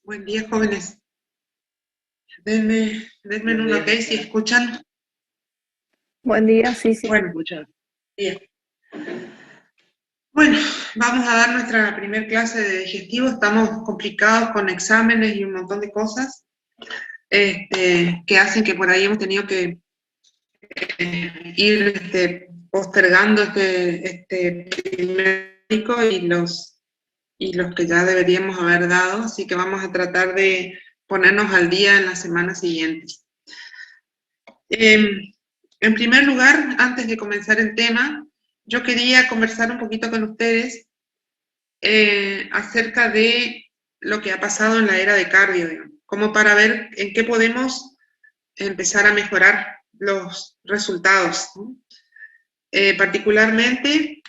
Buen día, jóvenes. Denme un ok si escuchan. Buen día, sí, sí. Bueno, bien. Bueno, vamos a dar nuestra primer clase de digestivo. Estamos complicados con exámenes y un montón de cosas que hacen que por ahí hemos tenido que ir postergando este primer y los que ya deberíamos haber dado. Así que vamos a tratar de ponernos al día en las semanas siguientes. En primer lugar, antes de comenzar el tema, yo quería conversar un poquito con ustedes acerca de lo que ha pasado en la era de cardio, digamos, como para ver en qué podemos empezar a mejorar los resultados, ¿no? Particularmente,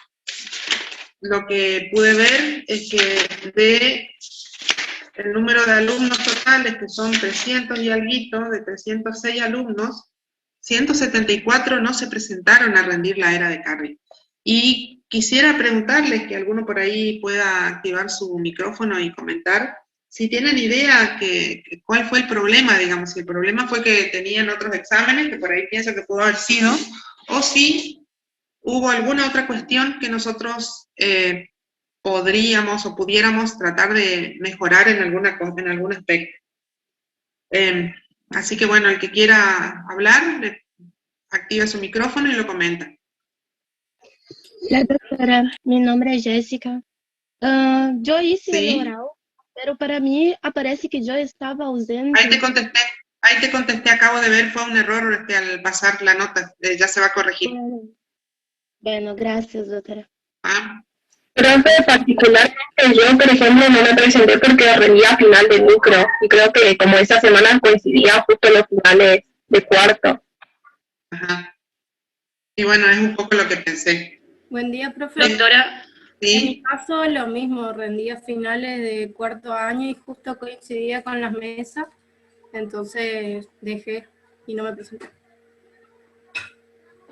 lo que pude ver es que de el número de alumnos totales, que son 300 y alguito, de 306 alumnos, 174 no se presentaron a rendir la era de cardio. Y quisiera preguntarles, que alguno por ahí pueda activar su micrófono y comentar, si tienen idea cuál fue el problema, digamos, si el problema fue que tenían otros exámenes, que por ahí pienso que pudo haber sido, o si hubo alguna otra cuestión que nosotros podríamos o pudiéramos tratar de mejorar en algún aspecto. Así que bueno, el que quiera hablar, activa su micrófono y lo comenta. Hola, doctora. Mi nombre es Jessica. Yo hice el ¿Sí? oral, pero para mí aparece que yo estaba ausente. Ahí te contesté, acabo de ver, fue un error al pasar la nota, ya se va a corregir. Bueno, gracias, doctora. ¿Ah? Profe, particularmente yo, por ejemplo, no me presenté porque rendía final de micro y creo que como esa semana coincidía justo los finales de cuarto. Ajá. Y bueno, es un poco lo que pensé. Buen día, profe. Doctora. En mi ¿Sí? caso, lo mismo, rendía finales de cuarto año y justo coincidía con las mesas, entonces dejé y no me presenté.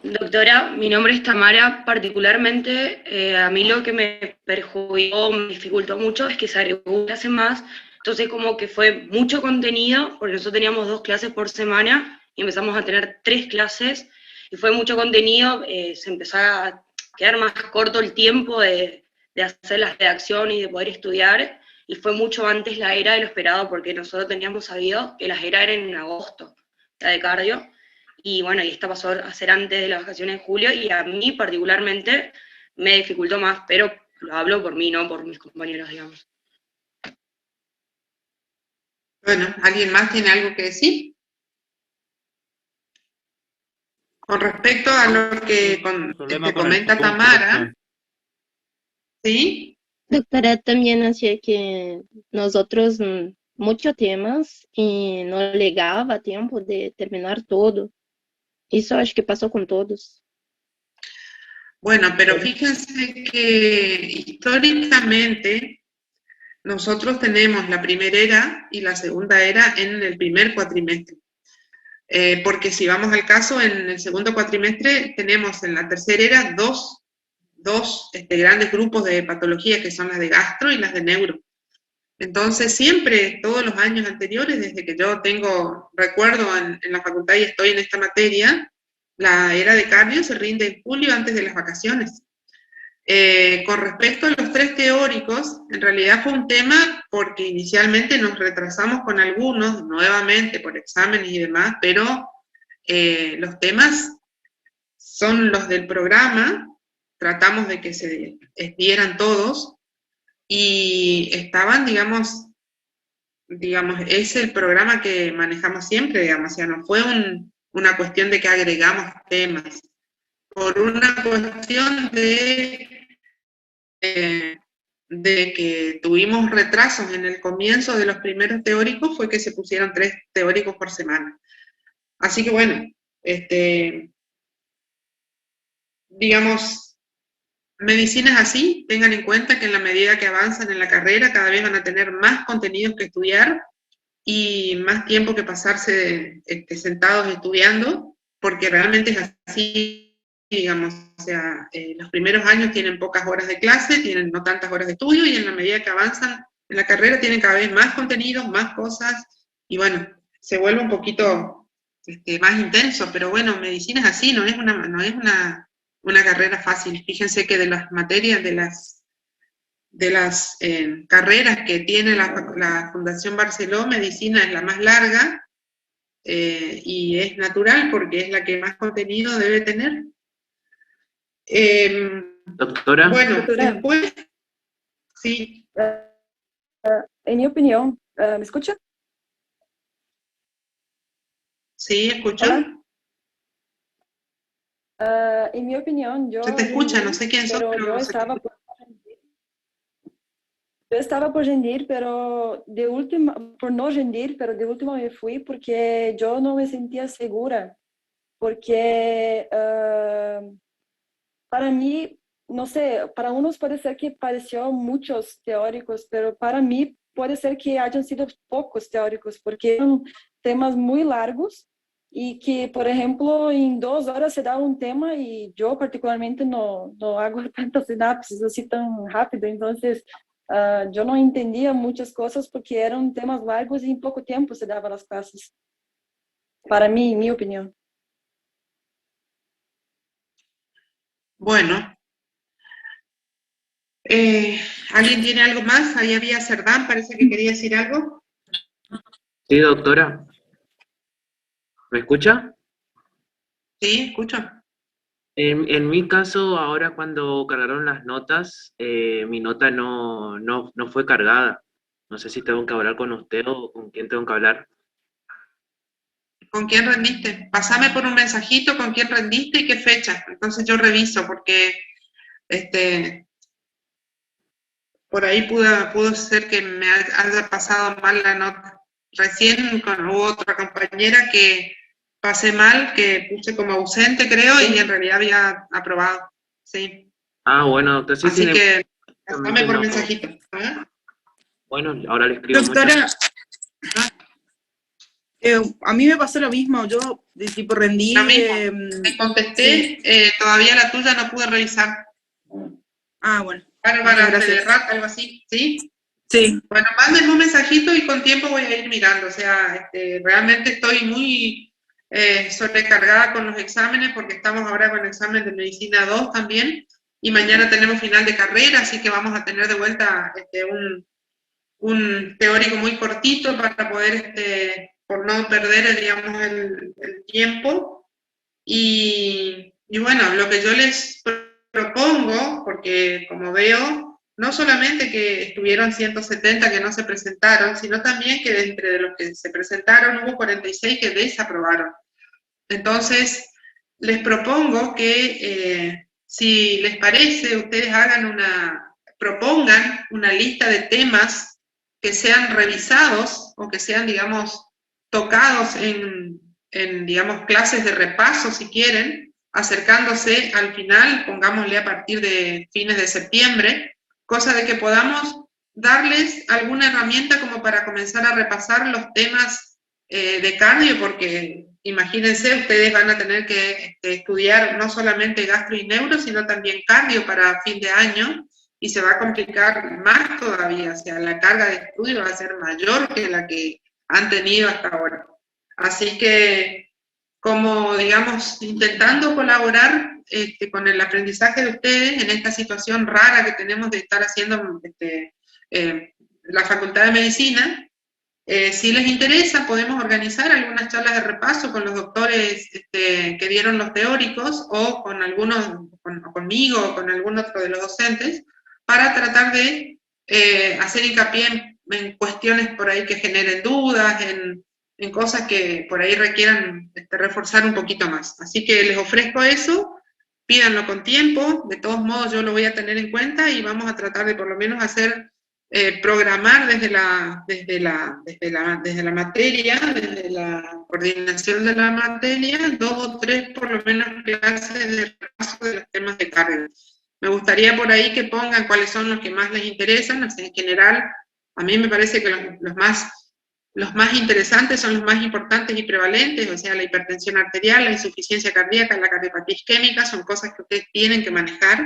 Doctora, mi nombre es Tamara. Particularmente, a mí lo que me perjudicó, me dificultó mucho es que se agregó una clase más, entonces como que fue mucho contenido, porque nosotros teníamos 2 clases por semana y empezamos a tener 3 clases, y fue mucho contenido, se empezó a quedar más corto el tiempo de hacer las redacciones y de poder estudiar, y fue mucho antes la era de lo esperado, porque nosotros teníamos sabido que las eras eran en agosto, la de cardio. Y bueno, y esta pasó a ser antes de las vacaciones de julio, y a mí particularmente me dificultó más, pero lo hablo por mí, no por mis compañeros, digamos. Bueno, ¿alguien más tiene algo que decir? Con respecto a lo que comenta Tamara, ¿sí? Doctora, también hacía que nosotros muchos temas y no llegaba tiempo de terminar todo. Eso acho que pasó con todos. Bueno, pero fíjense que históricamente nosotros tenemos la primera era y la segunda era en el primer cuatrimestre. Porque si vamos al caso, en el segundo cuatrimestre tenemos en la tercera era dos grandes grupos de patologías, que son las de gastro y las de neuro. Entonces siempre, todos los años anteriores, desde que yo tengo recuerdo en la facultad y estoy en esta materia, la era de cardio se rinde en julio antes de las vacaciones. Con respecto a los 3 teóricos, en realidad fue un tema porque inicialmente nos retrasamos con algunos, nuevamente por exámenes y demás, pero los temas son los del programa, tratamos de que se dieran todos, y estaban, digamos, es el programa que manejamos siempre, digamos, o sea, no fue una cuestión de que agregamos temas, por una cuestión de que tuvimos retrasos en el comienzo de los primeros teóricos, fue que se pusieron 3 teóricos por semana. Así que bueno, digamos, medicinas así, tengan en cuenta que en la medida que avanzan en la carrera, cada vez van a tener más contenidos que estudiar y más tiempo que pasarse sentados estudiando, porque realmente es así, digamos, o sea, los primeros años tienen pocas horas de clase, tienen no tantas horas de estudio, y en la medida que avanzan En la carrera tienen cada vez más contenidos, más cosas, y bueno, se vuelve un poquito más intenso, pero bueno, medicina es así, no es una carrera fácil. Fíjense que de las materias, de las carreras que tiene la Fundación Barceló, medicina es la más larga, y es natural porque es la que más contenido debe tener. Doctora. Bueno, Doctora. después, sí. En mi opinión, ¿me escucha? Sí, ¿escuchó? Hola. En mi opinión, yo Se te escucha, rendí, no sé quién sos, pero pero yo se te estaba escucha. Yo estaba por rendir, pero de última, por no rendir, pero de última me fui porque yo no me sentía segura, porque para mí, no sé, para unos puede ser que pareció muchos teóricos, pero para mí puede ser que hayan sido pocos teóricos, porque eran temas muy largos y que, por ejemplo, en 2 horas se da un tema y yo particularmente no hago tantas sinapsis así tan rápido, entonces yo no entendía muchas cosas porque eran temas largos y en poco tiempo se daban las clases. Para mí, en mi opinión. Bueno, ¿alguien tiene algo más? Ahí había Cerdán, parece que quería decir algo. Sí, doctora. ¿Me escucha? Sí, escucho. En mi caso, ahora cuando cargaron las notas, mi nota no fue cargada. No sé si tengo que hablar con usted o con quién tengo que hablar. ¿Con quién rendiste? Pasame por un mensajito con quién rendiste y qué fecha. Entonces yo reviso porque por ahí pudo ser que me haya pasado mal la nota. Recién hubo otra compañera que pasé mal, que puse como ausente, creo, y en realidad había aprobado. Sí. Ah, bueno, doctor, sí, Así sí, que pasame por no. mensajito. ¿Eh? Bueno, ahora le escribo. Doctora, a mí me pasó lo mismo, yo de tipo rendí. Lo mismo. Te contesté, Sí. todavía la tuya no pude revisar. Ah, bueno. Bárbara Gracias. Federat, algo así, ¿sí? Sí. Bueno, mándenme un mensajito y con tiempo voy a ir mirando. O sea, realmente estoy muy sobrecargada con los exámenes porque estamos ahora con el examen de Medicina 2 también y mañana tenemos final de carrera, así que vamos a tener de vuelta un teórico muy cortito para poder, por no perder, digamos, el tiempo. Y bueno, lo que yo les propongo, porque como veo, no solamente que estuvieron 170 que no se presentaron, sino también que entre de los que se presentaron hubo 46 que desaprobaron. Entonces, les propongo que si les parece, ustedes propongan una lista de temas que sean revisados o que sean, digamos, tocados en digamos, clases de repaso, si quieren, acercándose al final, pongámosle a partir de fines de septiembre, cosa de que podamos darles alguna herramienta como para comenzar a repasar los temas de cardio, porque imagínense, ustedes van a tener que estudiar no solamente gastro y neuro, sino también cardio para fin de año, y se va a complicar más todavía, o sea, la carga de estudio va a ser mayor que la que han tenido hasta ahora. Así que, como digamos, intentando colaborar con el aprendizaje de ustedes en esta situación rara que tenemos de estar haciendo la Facultad de Medicina, si les interesa, podemos organizar algunas charlas de repaso con los doctores que dieron los teóricos o con algunos, conmigo o con algún otro de los docentes, para tratar de hacer hincapié en cuestiones por ahí que generen dudas, en cosas que por ahí requieran reforzar un poquito más. Así que les ofrezco eso, pídanlo con tiempo, de todos modos yo lo voy a tener en cuenta y vamos a tratar de por lo menos hacer, programar desde la materia, desde la coordinación de la materia, 2 o 3 por lo menos clases de repaso de los temas de carga. Me gustaría por ahí que pongan cuáles son los que más les interesan, o sea, en general, a mí me parece que los más interesantes son los más importantes y prevalentes, o sea, la hipertensión arterial, la insuficiencia cardíaca, la cardiopatía isquémica, son cosas que ustedes tienen que manejar.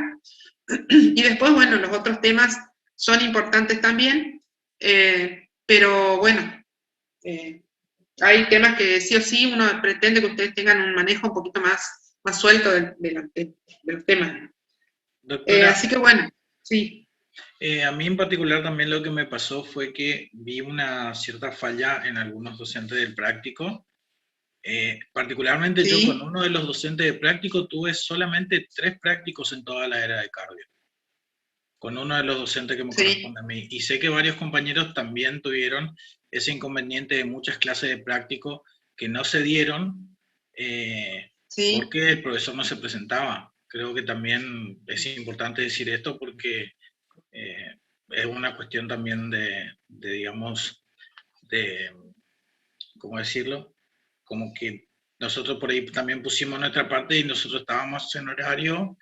Y después, bueno, los otros temas son importantes también, pero bueno, hay temas que sí o sí uno pretende que ustedes tengan un manejo un poquito más suelto de los temas. Doctora, Así que bueno, sí. a mí en particular también lo que me pasó fue que vi una cierta falla en algunos docentes del práctico. Particularmente yo con Sí, uno de los docentes de práctico tuve solamente 3 prácticos en toda la era de cardio, con uno de los docentes que me sí, corresponde a mí. Y sé que varios compañeros también tuvieron ese inconveniente de muchas clases de práctico que no se dieron sí, porque el profesor no se presentaba. Creo que también es importante decir esto porque es una cuestión también digamos, de, ¿cómo decirlo? Como que nosotros por ahí también pusimos nuestra parte y nosotros estábamos en horario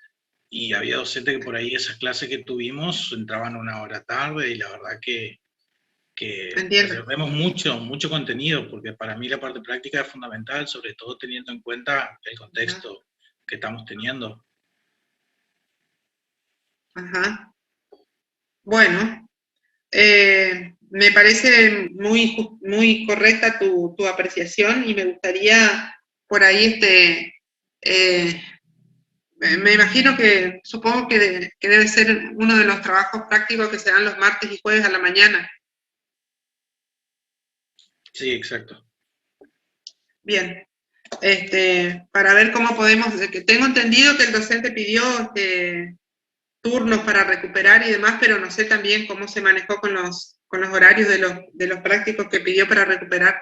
y había docentes que por ahí esas clases que tuvimos entraban 1 hora tarde y la verdad que entiendo. perdemos mucho contenido, porque para mí la parte práctica es fundamental, sobre todo teniendo en cuenta el contexto que estamos teniendo. Ajá. Bueno, me parece muy correcta tu apreciación y me gustaría por ahí, me imagino que, supongo que debe ser uno de los trabajos prácticos que se dan los martes y jueves a la mañana. Sí, exacto. Bien, para ver cómo podemos, que tengo entendido que el docente pidió turnos para recuperar y demás, pero no sé también cómo se manejó con los horarios de los prácticos que pidió para recuperar.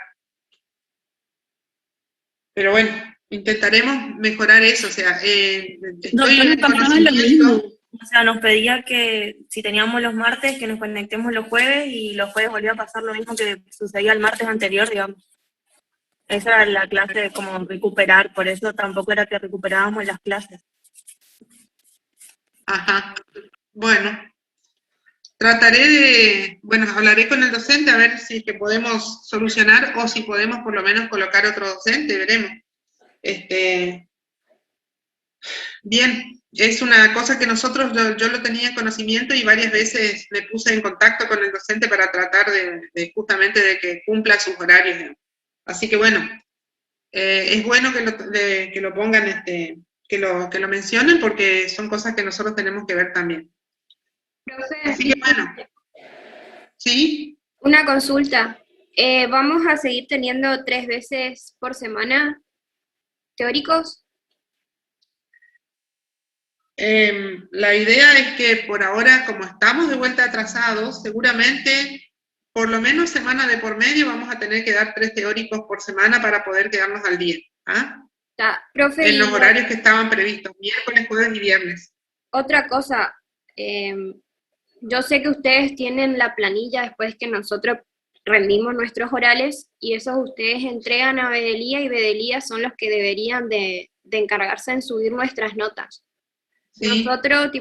Pero bueno, intentaremos mejorar eso, o sea, estoy en Doctora, el pasaba lo mismo. conocimiento. O sea, nos pedía que si teníamos los martes, que nos conectemos los jueves, y los jueves volvía a pasar lo mismo que sucedía el martes anterior, digamos. Esa era la clase de como recuperar, por eso tampoco era que recuperábamos las clases. Ajá, bueno, trataré hablaré con el docente a ver si es que podemos solucionar o si podemos por lo menos colocar otro docente, veremos. Bien, es una cosa que nosotros, yo lo tenía en conocimiento y varias veces me puse en contacto con el docente para tratar justamente de que cumpla sus horarios, ¿no? Así que bueno, es bueno que lo pongan, que lo mencionen porque son cosas que nosotros tenemos que ver también. Así que bueno, ¿sí? Una consulta. ¿Vamos a seguir teniendo 3 veces por semana teóricos? La idea es que por ahora, como estamos de vuelta atrasados, seguramente por lo menos semana de por medio vamos a tener que dar 3 teóricos por semana para poder quedarnos al día. ¿Ah? Profe, En los horarios que estaban previstos, miércoles, jueves y viernes. Otra cosa, yo sé que ustedes tienen la planilla después que nosotros rendimos nuestros orales y esos ustedes entregan a Bedelía y Bedelía son los que deberían de encargarse en subir nuestras notas. Sí. Nosotros,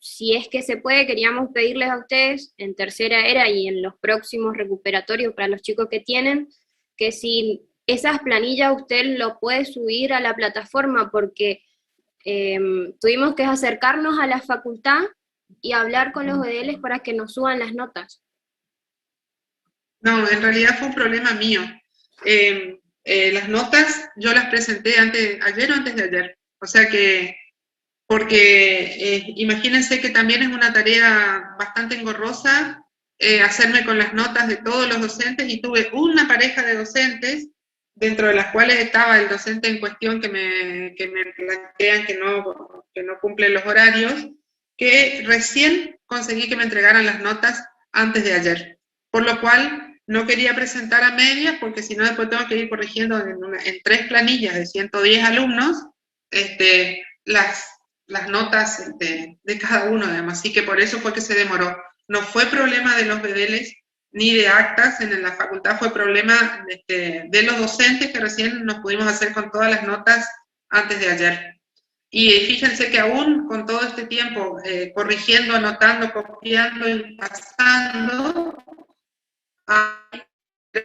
si es que se puede, queríamos pedirles a ustedes en tercera era y en los próximos recuperatorios para los chicos que tienen, que si esas planillas usted lo puede subir a la plataforma porque tuvimos que acercarnos a la facultad y hablar con los EDLs para que nos suban las notas. No, en realidad fue un problema mío. Las notas yo las presenté ayer o antes de ayer. O sea que, porque imagínense que también es una tarea bastante engorrosa hacerme con las notas de todos los docentes y tuve una pareja de docentes dentro de las cuales estaba el docente en cuestión que me plantean que no cumplen los horarios, que recién conseguí que me entregaran las notas antes de ayer. Por lo cual no quería presentar a medias porque si no después tengo que ir corrigiendo en 3 planillas de 110 alumnos las notas de cada uno, además. Así que por eso fue que se demoró. No fue problema de los bedeles ni de actas en la facultad, fue problema de los docentes que recién nos pudimos hacer con todas las notas antes de ayer. Y fíjense que aún con todo este tiempo corrigiendo, anotando, copiando y pasando, hay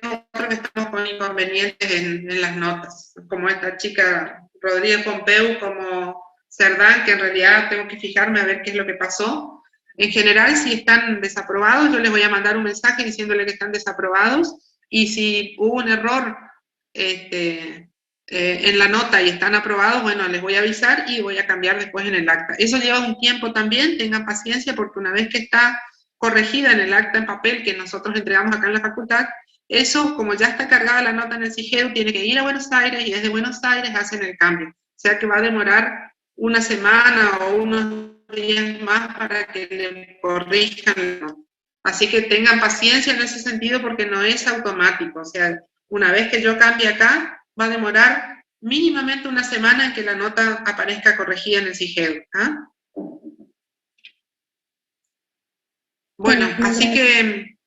otros que estamos con inconvenientes en las notas, como esta chica Rodríguez Pompeu, como Cerdán, que en realidad tengo que fijarme a ver qué es lo que pasó. En general, si están desaprobados, yo les voy a mandar un mensaje diciéndole que están desaprobados, y si hubo un error en la nota y están aprobados, bueno, les voy a avisar y voy a cambiar después en el acta. Eso lleva un tiempo también, tengan paciencia, porque una vez que está corregida en el acta en papel que nosotros entregamos acá en la facultad, eso, como ya está cargada la nota en el CIGEU, tiene que ir a Buenos Aires, y desde Buenos Aires hacen el cambio. O sea que va a demorar una semana o unos días más para que le corrijan. Así que tengan paciencia en ese sentido, porque no es automático. O sea, una vez que yo cambie acá, va a demorar mínimamente una semana en que la nota aparezca corregida en el CIGEU. ¿Ah? Bueno, así que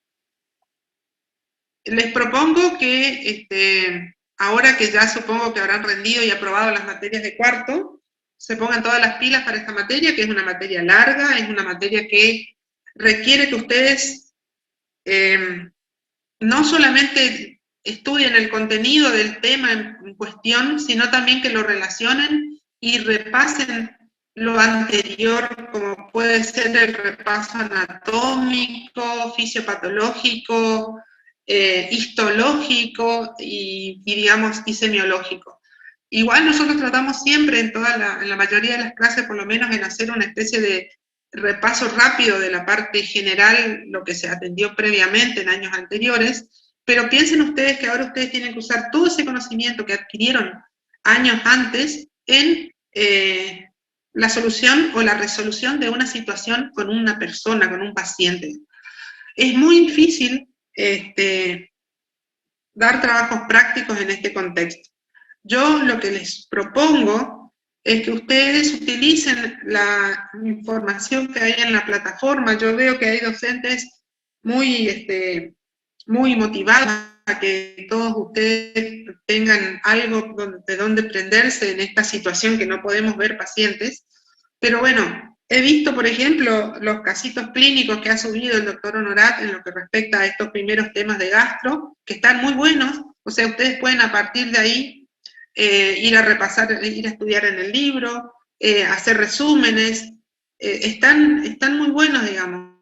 les propongo que ahora que ya supongo que habrán rendido y aprobado las materias de cuarto, se pongan todas las pilas para esta materia, que es una materia larga, es una materia que requiere que ustedes no solamente estudien el contenido del tema en cuestión, sino también que lo relacionen y repasen lo anterior, como puede ser el repaso anatómico, fisiopatológico, histológico y digamos, y semiológico. Igual nosotros tratamos siempre en la mayoría de las clases, por lo menos, en hacer una especie de repaso rápido de la parte general, lo que se atendió previamente en años anteriores, pero piensen ustedes que ahora ustedes tienen que usar todo ese conocimiento que adquirieron años antes en la solución o la resolución de una situación con una persona, con un paciente. Es muy difícil dar trabajos prácticos en este contexto. Yo lo que les propongo es que ustedes utilicen la información que hay en la plataforma. Yo veo que hay docentes muy motivados a que todos ustedes tengan algo de donde prenderse en esta situación que no podemos ver pacientes. Pero bueno, he visto, por ejemplo, los casitos clínicos que ha subido el doctor Honorat en lo que respecta a estos primeros temas de gastro, que están muy buenos. O sea, ustedes pueden a partir de ahí ir a repasar, ir a estudiar en el libro, hacer resúmenes, están muy buenos, digamos.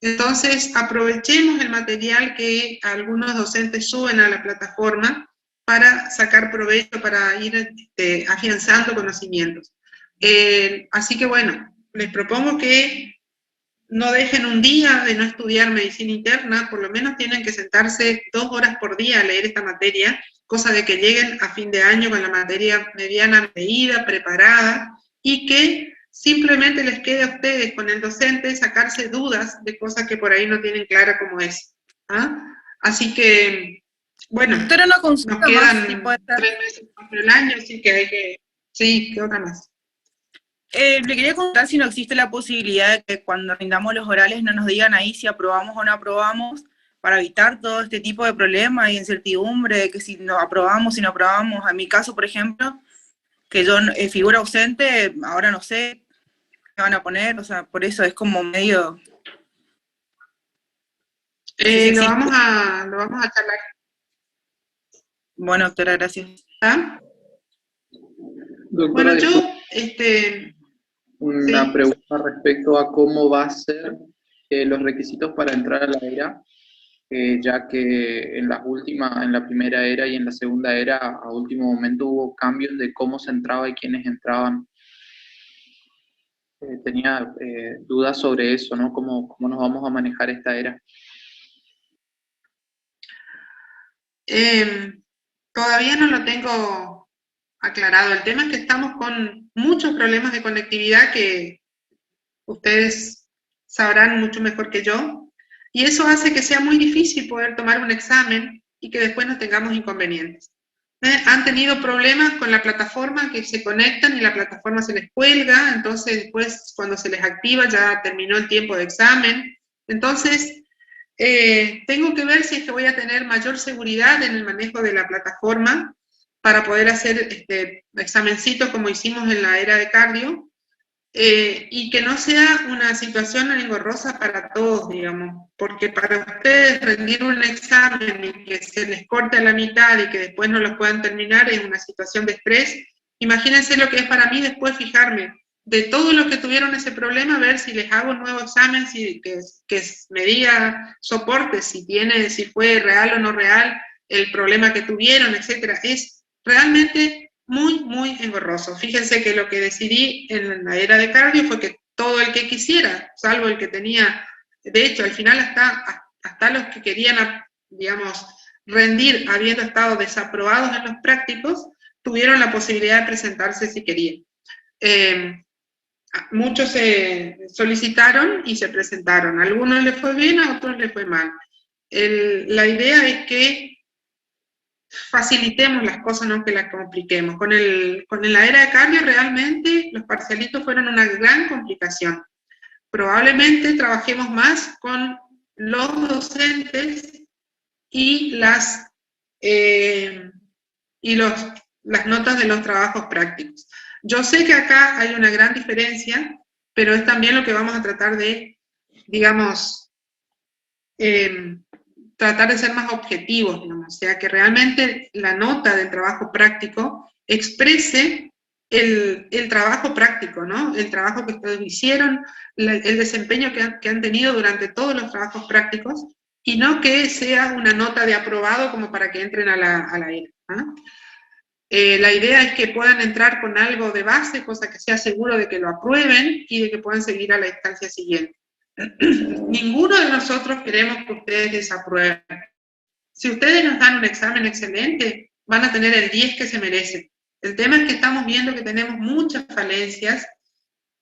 Entonces, aprovechemos el material que algunos docentes suben a la plataforma para sacar provecho, para ir afianzando conocimientos. Así que bueno, les propongo que no dejen un día de no estudiar medicina interna, por lo menos tienen que sentarse 2 horas por día a leer esta materia, cosa de que lleguen a fin de año con la materia mediana leída, preparada, y que simplemente les quede a ustedes con el docente sacarse dudas de cosas que por ahí no tienen clara cómo es. ¿Ah? Así que, bueno, nos quedan 3 meses por el año, así que hay que... Sí, ¿qué otra más? Le quería contar si no existe la posibilidad de que cuando rindamos los orales no nos digan ahí si aprobamos o no aprobamos, para evitar todo este tipo de problemas y incertidumbre de que si no aprobamos, si no aprobamos. En mi caso, por ejemplo, que yo figura ausente, ahora no sé qué van a poner, o sea, por eso es como medio... Lo vamos a charlar. Bueno, doctora, gracias. ¿Ah? Doctora, bueno, yo... Una pregunta respecto a cómo va a ser los requisitos para entrar a la ERA, ya que en la primera ERA y en la segunda ERA a último momento hubo cambios de cómo se entraba y quiénes entraban. Tenía dudas sobre eso, ¿no? ¿Cómo nos vamos a manejar esta ERA? Todavía no lo tengo aclarado. El tema es que estamos con muchos problemas de conectividad que ustedes sabrán mucho mejor que yo, y eso hace que sea muy difícil poder tomar un examen y que después no tengamos inconvenientes. Han tenido problemas con la plataforma, que se conectan y la plataforma se les cuelga, entonces después cuando se les activa ya terminó el tiempo de examen. Entonces, tengo que ver si es que voy a tener mayor seguridad en el manejo de la plataforma para poder hacer examencitos como hicimos en la era de cardio, y que no sea una situación engorrosa para todos, digamos, porque para ustedes rendir un examen y que se les corte a la mitad y que después no los puedan terminar es una situación de estrés. Imagínense lo que es para mí después fijarme de todos los que tuvieron ese problema, ver si les hago un nuevo examen, que me diga soporte, si fue real o no real el problema que tuvieron, etcétera. Es realmente muy, muy engorroso. Fíjense que lo que decidí en la era de cardio fue que todo el que quisiera, salvo el que tenía, de hecho, al final hasta los que querían, digamos, rendir habiendo estado desaprobados en los prácticos, tuvieron la posibilidad de presentarse si querían. Muchos se solicitaron y se presentaron. A algunos les fue bien, a otros les fue mal. La idea es que facilitemos las cosas, no que las compliquemos. Con la era de cardio realmente los parcialitos fueron una gran complicación. Probablemente trabajemos más con los docentes y las notas de los trabajos prácticos. Yo sé que acá hay una gran diferencia, pero es también lo que vamos a tratar de, digamos, tratar de ser más objetivos, digamos, o sea, que realmente la nota del trabajo práctico exprese el trabajo práctico, ¿no? El trabajo que ustedes hicieron, el desempeño que han tenido durante todos los trabajos prácticos, y no que sea una nota de aprobado como para que entren a la ERA, ¿no? La idea es que puedan entrar con algo de base, cosa que sea seguro de que lo aprueben y de que puedan seguir a la instancia siguiente. Ninguno de nosotros queremos que ustedes desaprueben. Si ustedes nos dan un examen excelente, van a tener el 10 que se merecen. El tema es que estamos viendo que tenemos muchas falencias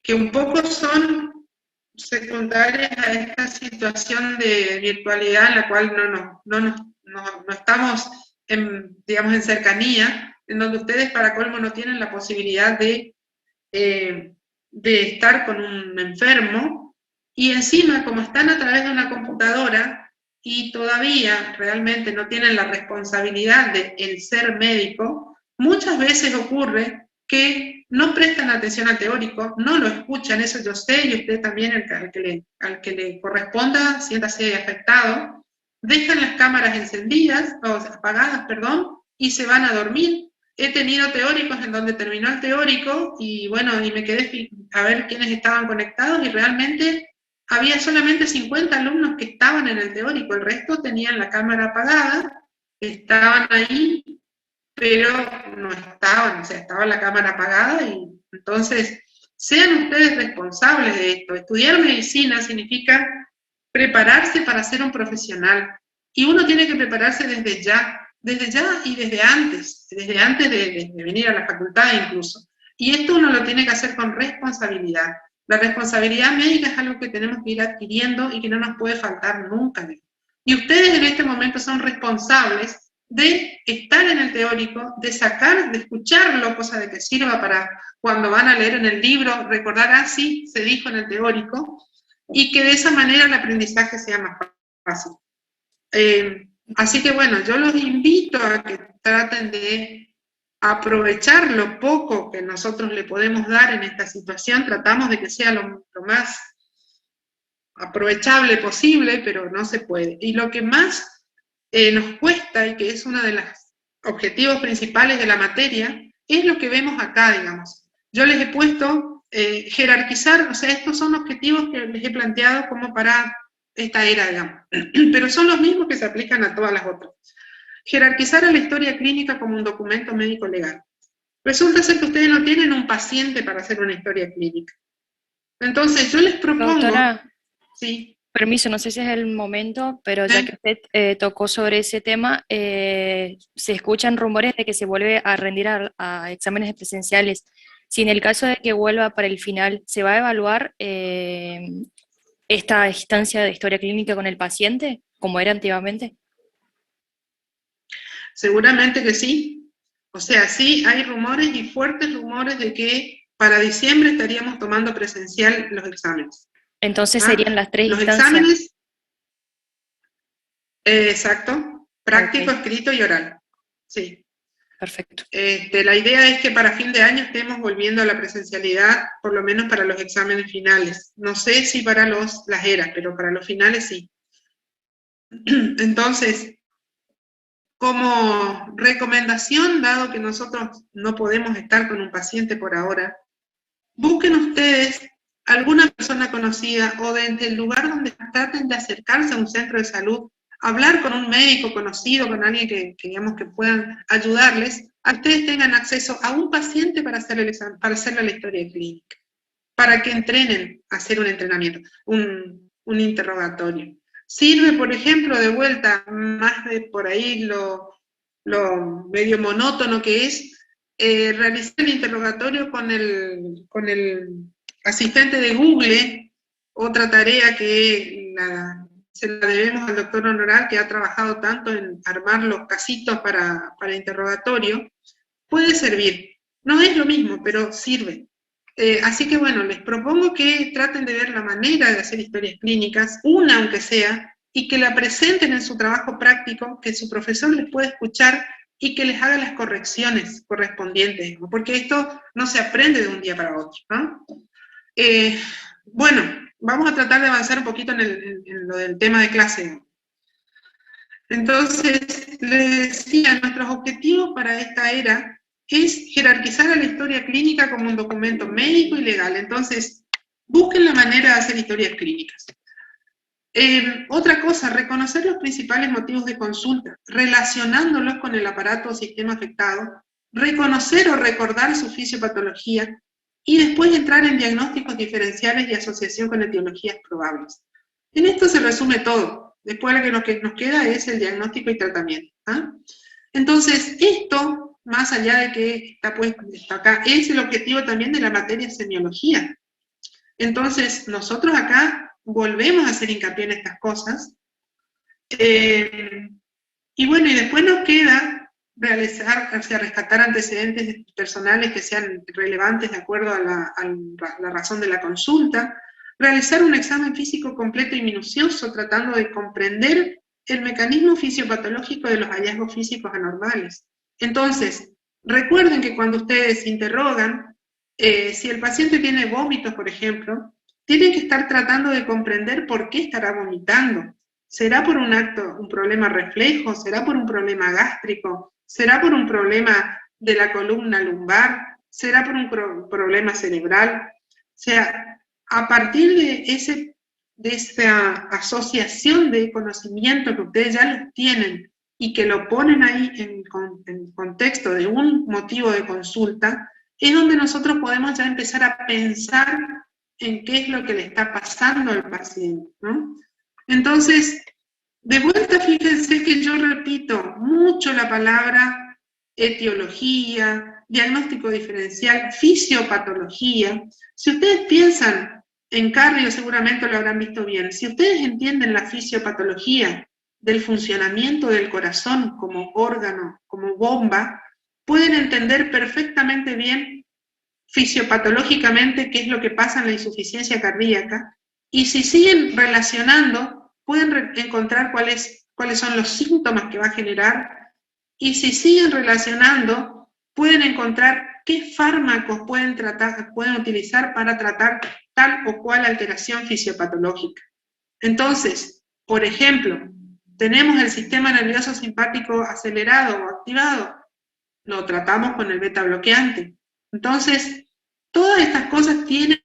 que un poco son secundarias a esta situación de virtualidad en la cual no estamos digamos, en cercanía, en donde ustedes para colmo no tienen la posibilidad de estar con un enfermo, y encima como están a través de una computadora y todavía realmente no tienen la responsabilidad de el ser médico, muchas veces ocurre que no prestan atención al teórico, no lo escuchan, eso yo sé, y usted también, al que le corresponda, siéntase afectado, dejan las cámaras encendidas, o apagadas, perdón, y se van a dormir. He tenido teóricos en donde terminó el teórico y bueno, y me quedé a ver quiénes estaban conectados y realmente había solamente 50 alumnos que estaban en el teórico, el resto tenían la cámara apagada, estaban ahí, pero no estaban, o sea, estaba la cámara apagada, y entonces sean ustedes responsables de esto. Estudiar medicina significa prepararse para ser un profesional, y uno tiene que prepararse desde ya y desde antes de venir a la facultad incluso. Y esto uno lo tiene que hacer con responsabilidad. La responsabilidad médica es algo que tenemos que ir adquiriendo y que no nos puede faltar nunca. Y ustedes en este momento son responsables de estar en el teórico, de escucharlo, cosa de que sirva para cuando van a leer en el libro, recordar, así se dijo en el teórico, y que de esa manera el aprendizaje sea más fácil. Así que bueno, yo los invito a que traten de aprovechar lo poco que nosotros le podemos dar en esta situación. Tratamos de que sea lo más aprovechable posible, pero no se puede. Y lo que más nos cuesta, y que es uno de los objetivos principales de la materia, es lo que vemos acá, digamos. Yo les he puesto jerarquizar, o sea, estos son objetivos que les he planteado como para esta era, digamos, pero son los mismos que se aplican a todas las otras. Jerarquizar a la historia clínica como un documento médico legal. Resulta ser que ustedes no tienen un paciente para hacer una historia clínica. Entonces, yo les propongo... Doctora, sí. Permiso, no sé si es el momento, pero ya que usted tocó sobre ese tema, se escuchan rumores de que se vuelve a rendir a exámenes presenciales. Si en el caso de que vuelva para el final, ¿se va a evaluar esta instancia de historia clínica con el paciente, como era antiguamente? Seguramente que sí. O sea, sí hay rumores y fuertes rumores de que para diciembre estaríamos tomando presencial los exámenes. Entonces serían las 3 los instancias. Exámenes, exacto, práctico, Okay. escrito y oral. Sí. Perfecto. La idea es que para fin de año estemos volviendo a la presencialidad, por lo menos para los exámenes finales. No sé si para las eras, pero para los finales sí. Entonces, como recomendación, dado que nosotros no podemos estar con un paciente por ahora, busquen ustedes alguna persona conocida o desde el lugar donde traten de acercarse a un centro de salud, hablar con un médico conocido, con alguien que digamos que puedan ayudarles, a ustedes tengan acceso a un paciente para hacerle la historia clínica, para que entrenen a hacer un entrenamiento, un interrogatorio. Sirve, por ejemplo, de vuelta, más de por ahí lo medio monótono que es, realizar el interrogatorio con el asistente de Google, otra tarea que se la debemos al doctor Honoral, que ha trabajado tanto en armar los casitos para interrogatorio, puede servir. No es lo mismo, pero sirve. Así que bueno, les propongo que traten de ver la manera de hacer historias clínicas, una aunque sea, y que la presenten en su trabajo práctico, que su profesor les pueda escuchar y que les haga las correcciones correspondientes, ¿no? Porque esto no se aprende de un día para otro, ¿no? Bueno, vamos a tratar de avanzar un poquito en lo del tema de clase. Entonces, les decía, nuestros objetivos para esta era es jerarquizar a la historia clínica como un documento médico y legal. Entonces, busquen la manera de hacer historias clínicas. Otra cosa, reconocer los principales motivos de consulta, relacionándolos con el aparato o sistema afectado, reconocer o recordar su fisiopatología, y después entrar en diagnósticos diferenciales y asociación con etiologías probables. En esto se resume todo. Después lo que nos queda es el diagnóstico y tratamiento. ¿Ah? Entonces, esto, más allá de que está puesto acá, es el objetivo también de la materia semiología. Entonces, nosotros acá volvemos a hacer hincapié en estas cosas. Y bueno, y después nos queda rescatar antecedentes personales que sean relevantes de acuerdo a la razón de la consulta, realizar un examen físico completo y minucioso tratando de comprender el mecanismo fisiopatológico de los hallazgos físicos anormales. Entonces, recuerden que cuando ustedes interrogan, si el paciente tiene vómitos, por ejemplo, tienen que estar tratando de comprender por qué estará vomitando. ¿Será por un problema reflejo? ¿Será por un problema gástrico? ¿Será por un problema de la columna lumbar? ¿Será por un problema cerebral? O sea, a partir de esa asociación de conocimiento que ustedes ya los tienen y que lo ponen ahí en contexto de un motivo de consulta, es donde nosotros podemos ya empezar a pensar en qué es lo que le está pasando al paciente, ¿no? Entonces, de vuelta, fíjense que yo repito mucho la palabra etiología, diagnóstico diferencial, fisiopatología. Si ustedes piensan en cardio, seguramente lo habrán visto bien. Si ustedes entienden la fisiopatología del funcionamiento del corazón como órgano, como bomba, pueden entender perfectamente bien fisiopatológicamente qué es lo que pasa en la insuficiencia cardíaca, y si siguen relacionando, pueden encontrar cuáles son los síntomas que va a generar, y si siguen relacionando, pueden encontrar qué fármacos pueden utilizar para tratar tal o cual alteración fisiopatológica. Entonces, por ejemplo, tenemos el sistema nervioso simpático acelerado o activado, lo tratamos con el beta bloqueante. Entonces, todas estas cosas tienen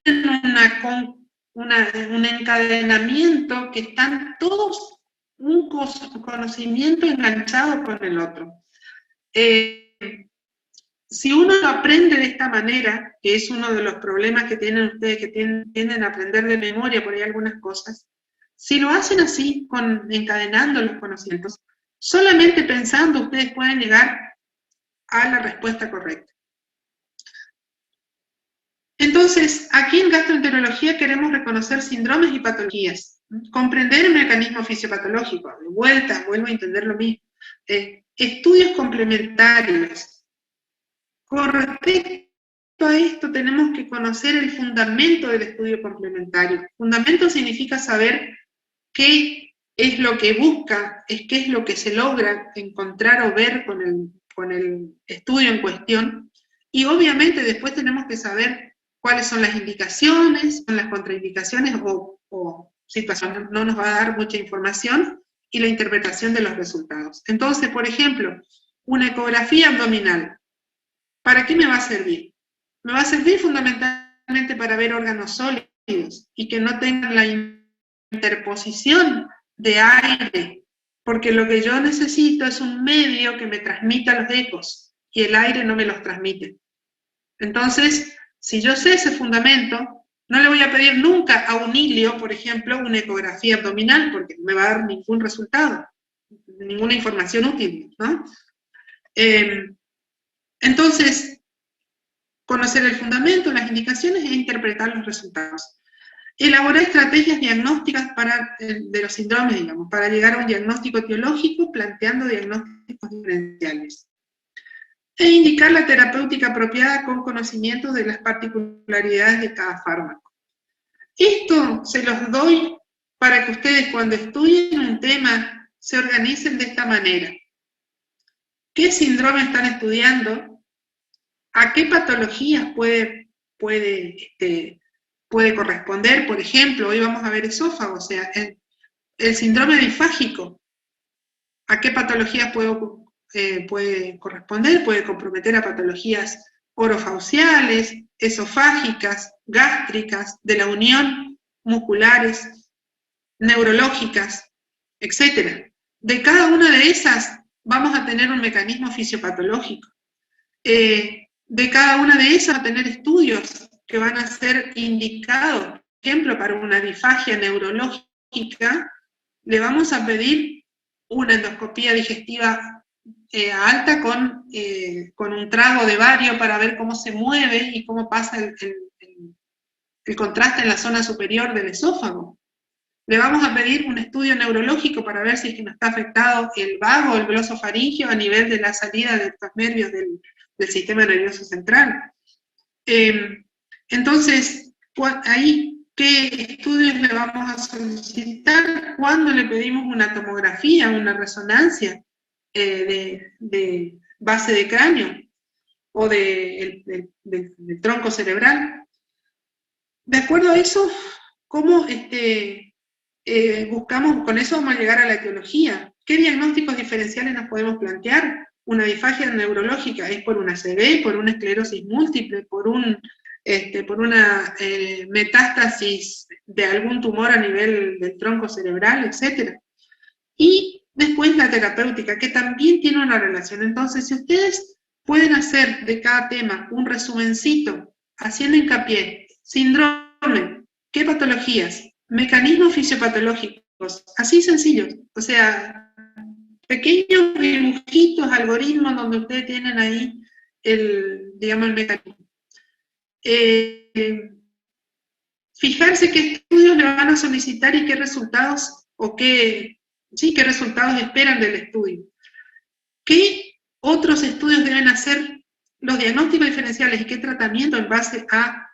un encadenamiento que están todos un conocimiento enganchado con el otro. Si uno lo aprende de esta manera, que es uno de los problemas que tienen ustedes, que tienden a aprender de memoria por ahí algunas cosas, si lo hacen así, encadenando los conocimientos, solamente pensando ustedes pueden llegar a la respuesta correcta. Entonces, aquí en gastroenterología queremos reconocer síndromes y patologías, comprender el mecanismo fisiopatológico, de vuelta, vuelvo a entender lo mismo, estudios complementarios. Con respecto a esto tenemos que conocer el fundamento del estudio complementario. Fundamento significa saber qué es lo que busca, qué es lo que se logra encontrar o ver con el estudio en cuestión, y obviamente después tenemos que saber cuáles son las indicaciones, son las contraindicaciones o situaciones, no nos va a dar mucha información, y la interpretación de los resultados. Entonces, por ejemplo, una ecografía abdominal, ¿para qué me va a servir? Me va a servir fundamentalmente fundamentalmente para ver órganos sólidos y que no tengan la interposición de aire, porque lo que yo necesito es un medio que me transmita los ecos, y el aire no me los transmite. Entonces, si yo sé ese fundamento, no le voy a pedir nunca a un ilio, por ejemplo, una ecografía abdominal, porque no me va a dar ningún resultado, ninguna información útil, ¿no? Entonces, conocer el fundamento, las indicaciones e interpretar los resultados. Elaborar estrategias diagnósticas de los síndromes, digamos, para llegar a un diagnóstico etiológico, planteando diagnósticos diferenciales. E indicar la terapéutica apropiada con conocimiento de las particularidades de cada fármaco. Esto se los doy para que ustedes cuando estudien un tema se organicen de esta manera. ¿Qué síndrome están estudiando? ¿A qué patologías puede corresponder? Por ejemplo, hoy vamos a ver esófago, o sea, el síndrome bifágico. ¿A qué patologías puede corresponder? Puede comprometer a patologías orofauciales, esofágicas, gástricas, de la unión, musculares, neurológicas, etc. De cada una de esas vamos a tener un mecanismo fisiopatológico. De cada una de esas vamos a tener estudios que van a ser indicados. Por ejemplo, para una disfagia neurológica, le vamos a pedir una endoscopía digestiva alta con un trago de bario para ver cómo se mueve y cómo pasa el contraste en la zona superior del esófago. Le vamos a pedir un estudio neurológico para ver si es que no está afectado el vago o el glosofaringeo a nivel de la salida de estos nervios del sistema nervioso central. Entonces, ahí, ¿qué estudios le vamos a solicitar? Cuando le pedimos una tomografía, una resonancia de base de cráneo o del tronco cerebral. De acuerdo a eso, ¿cómo buscamos? Con eso vamos a llegar a la etiología. ¿Qué diagnósticos diferenciales nos podemos plantear? Una disfagia neurológica es por una ACV, por una esclerosis múltiple, por una metástasis de algún tumor a nivel del tronco cerebral, etc. Y después la terapéutica, que también tiene una relación. Entonces, si ustedes pueden hacer de cada tema un resumencito, haciendo hincapié, síndrome, ¿qué patologías? Mecanismos fisiopatológicos, así sencillos, o sea, pequeños dibujitos, algoritmos donde ustedes tienen ahí el mecanismo. Fijarse qué estudios le van a solicitar y qué resultados, qué resultados esperan del estudio. ¿Qué otros estudios deben hacer los diagnósticos diferenciales y qué tratamiento en base a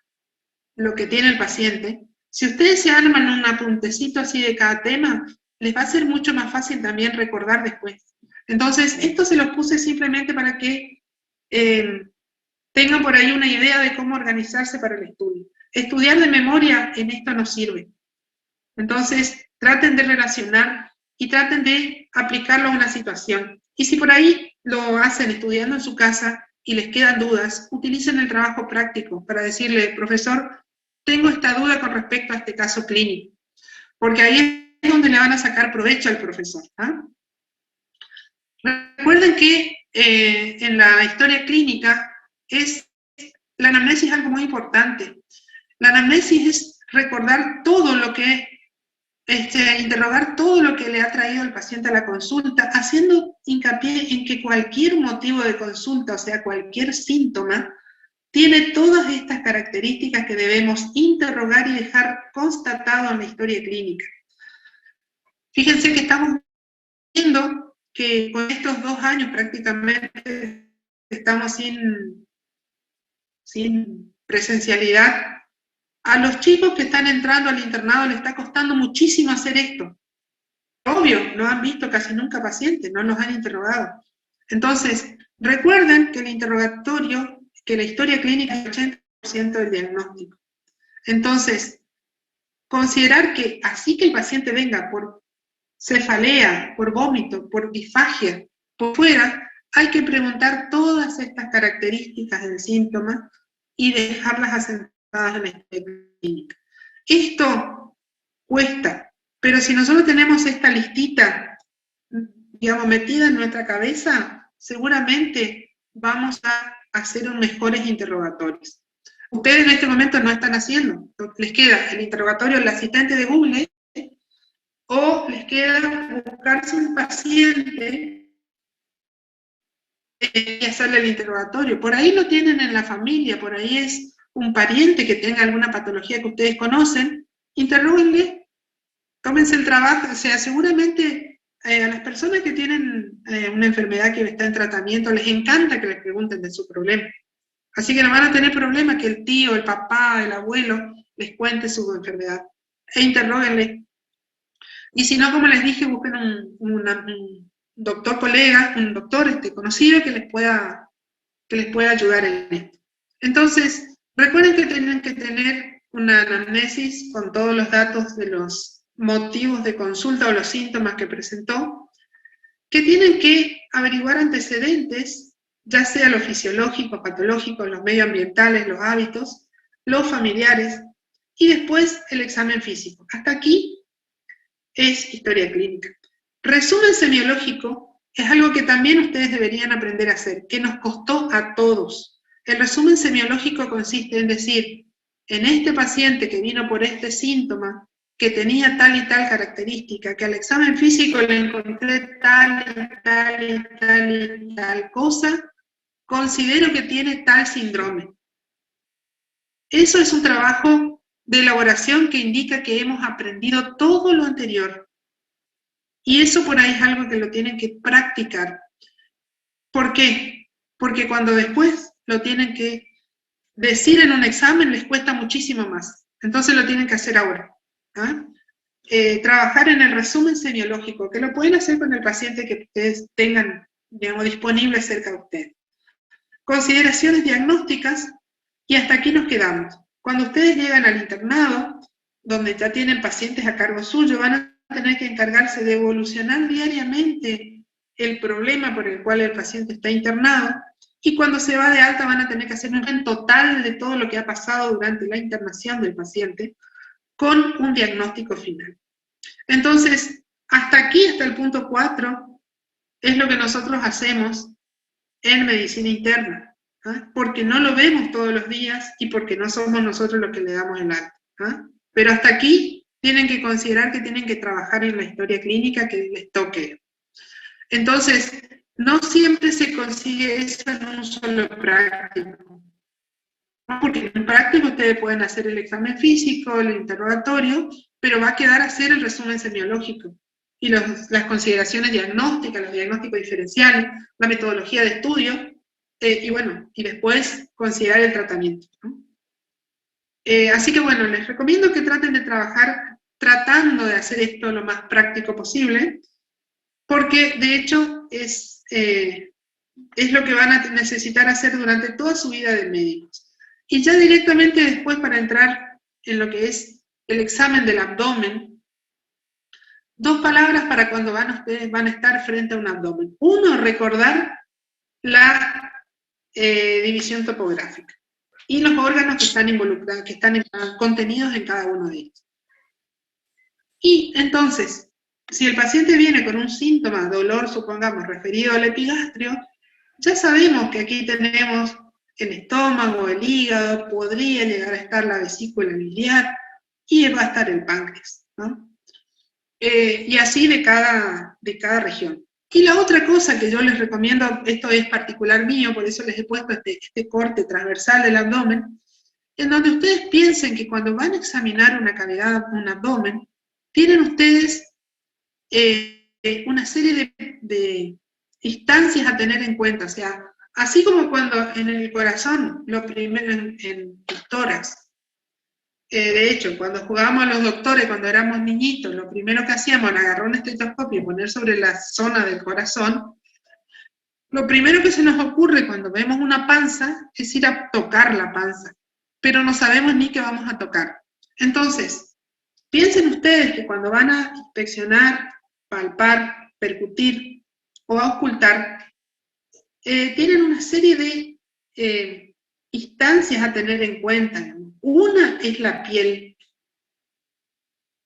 lo que tiene el paciente? Si ustedes se arman un apuntecito así de cada tema, les va a ser mucho más fácil también recordar después. Entonces, esto se los puse simplemente para que tengan por ahí una idea de cómo organizarse para el estudio. Estudiar de memoria en esto no sirve. Entonces, traten de relacionar y traten de aplicarlo a una situación. Y si por ahí lo hacen estudiando en su casa y les quedan dudas, utilicen el trabajo práctico para decirle, profesor, tengo esta duda con respecto a este caso clínico. Porque ahí es donde le van a sacar provecho al profesor. Recuerden que en la historia clínica la anamnesis es algo muy importante. La anamnesis es recordar todo lo que, interrogar todo lo que le ha traído el paciente a la consulta, haciendo hincapié en que cualquier motivo de consulta, o sea, cualquier síntoma, tiene todas estas características que debemos interrogar y dejar constatado en la historia clínica. Fíjense que estamos viendo que con estos 2 años prácticamente estamos sin presencialidad. A los chicos que están entrando al internado les está costando muchísimo hacer esto. Obvio, no han visto casi nunca pacientes, no los han interrogado. Entonces, recuerden que el interrogatorio, que la historia clínica es el 80% del diagnóstico. Entonces, considerar que así que el paciente venga por cefalea, por vómito, por disfagia, por fuera, hay que preguntar todas estas características del síntoma y dejarlas asentadas basadas en la historia clínica. Esto cuesta, pero si nosotros tenemos esta listita, digamos, metida en nuestra cabeza, seguramente vamos a hacer mejores interrogatorios. Ustedes en este momento no están haciendo, les queda el interrogatorio del asistente de Google, o les queda buscarse un paciente y hacerle el interrogatorio. Por ahí lo tienen en la familia, por ahí es un pariente que tenga alguna patología que ustedes conocen, interróguenle, tómense el trabajo, o sea, seguramente a las personas que tienen una enfermedad que está en tratamiento, les encanta que les pregunten de su problema. Así que no van a tener problema que el tío, el papá, el abuelo les cuente su enfermedad. E interróguenle. Y si no, como les dije, busquen un doctor colega, un doctor conocido que les pueda ayudar en esto. Entonces, recuerden que tienen que tener una anamnesis con todos los datos de los motivos de consulta o los síntomas que presentó, que tienen que averiguar antecedentes, ya sea lo fisiológico, patológico, los medioambientales, los hábitos, los familiares, y después el examen físico. Hasta aquí es historia clínica. Resumen semiológico es algo que también ustedes deberían aprender a hacer, que nos costó a todos. El resumen semiológico consiste en decir, en este paciente que vino por este síntoma, que tenía tal y tal característica, que al examen físico le encontré tal y tal y tal y tal cosa, considero que tiene tal síndrome. Eso es un trabajo de elaboración que indica que hemos aprendido todo lo anterior. Y eso por ahí es algo que lo tienen que practicar. ¿Por qué? Porque cuando después lo tienen que decir en un examen les cuesta muchísimo más. Entonces lo tienen que hacer ahora. ¿Ah? Trabajar en el resumen semiológico, que lo pueden hacer con el paciente que ustedes tengan, digamos, disponible cerca de ustedes. Consideraciones diagnósticas, y hasta aquí nos quedamos. Cuando ustedes llegan al internado, donde ya tienen pacientes a cargo suyo, van a tener que encargarse de evolucionar diariamente el problema por el cual el paciente está internado, y cuando se va de alta van a tener que hacer un resumen total de todo lo que ha pasado durante la internación del paciente, con un diagnóstico final. Entonces, hasta aquí, hasta el punto 4, es lo que nosotros hacemos en medicina interna, ¿ah? Porque no lo vemos todos los días y porque no somos nosotros los que le damos el alta. ¿Ah? Pero hasta aquí tienen que considerar que tienen que trabajar en la historia clínica que les toque. Entonces, no siempre se consigue eso en un solo práctico. Porque en práctico ustedes pueden hacer el examen físico, el interrogatorio, pero va a quedar a hacer el resumen semiológico. Y las consideraciones diagnósticas, los diagnósticos diferenciales, la metodología de estudio, y bueno, y después considerar el tratamiento, ¿no? Así que bueno, les recomiendo que traten de trabajar tratando de hacer esto lo más práctico posible, porque de hecho es lo que van a necesitar hacer durante toda su vida de médicos. Y ya directamente después, para entrar en lo que es el examen del abdomen, 2 palabras para cuando ustedes van a estar frente a un abdomen. 1, recordar la división topográfica y los órganos que están involucrados, que están contenidos en cada uno de ellos. Y entonces, si el paciente viene con un síntoma, dolor, supongamos, referido al epigastrio, ya sabemos que aquí tenemos el estómago, el hígado, podría llegar a estar la vesícula biliar y va a estar el páncreas, ¿no? Y así de cada región. Y la otra cosa que yo les recomiendo, esto es particular mío, por eso les he puesto este corte transversal del abdomen, en donde ustedes piensen que cuando van a examinar una cavidad, un abdomen, tienen ustedes una serie de instancias a tener en cuenta, o sea, así como cuando en el corazón, lo primero en el tórax, de hecho, cuando jugábamos a los doctores, cuando éramos niñitos, lo primero que hacíamos era agarrar un estetoscopio y poner sobre la zona del corazón, lo primero que se nos ocurre cuando vemos una panza es ir a tocar la panza, pero no sabemos ni qué vamos a tocar. Entonces, piensen ustedes que cuando van a inspeccionar, palpar, percutir o auscultar, tienen una serie de instancias a tener en cuenta. Una es la piel,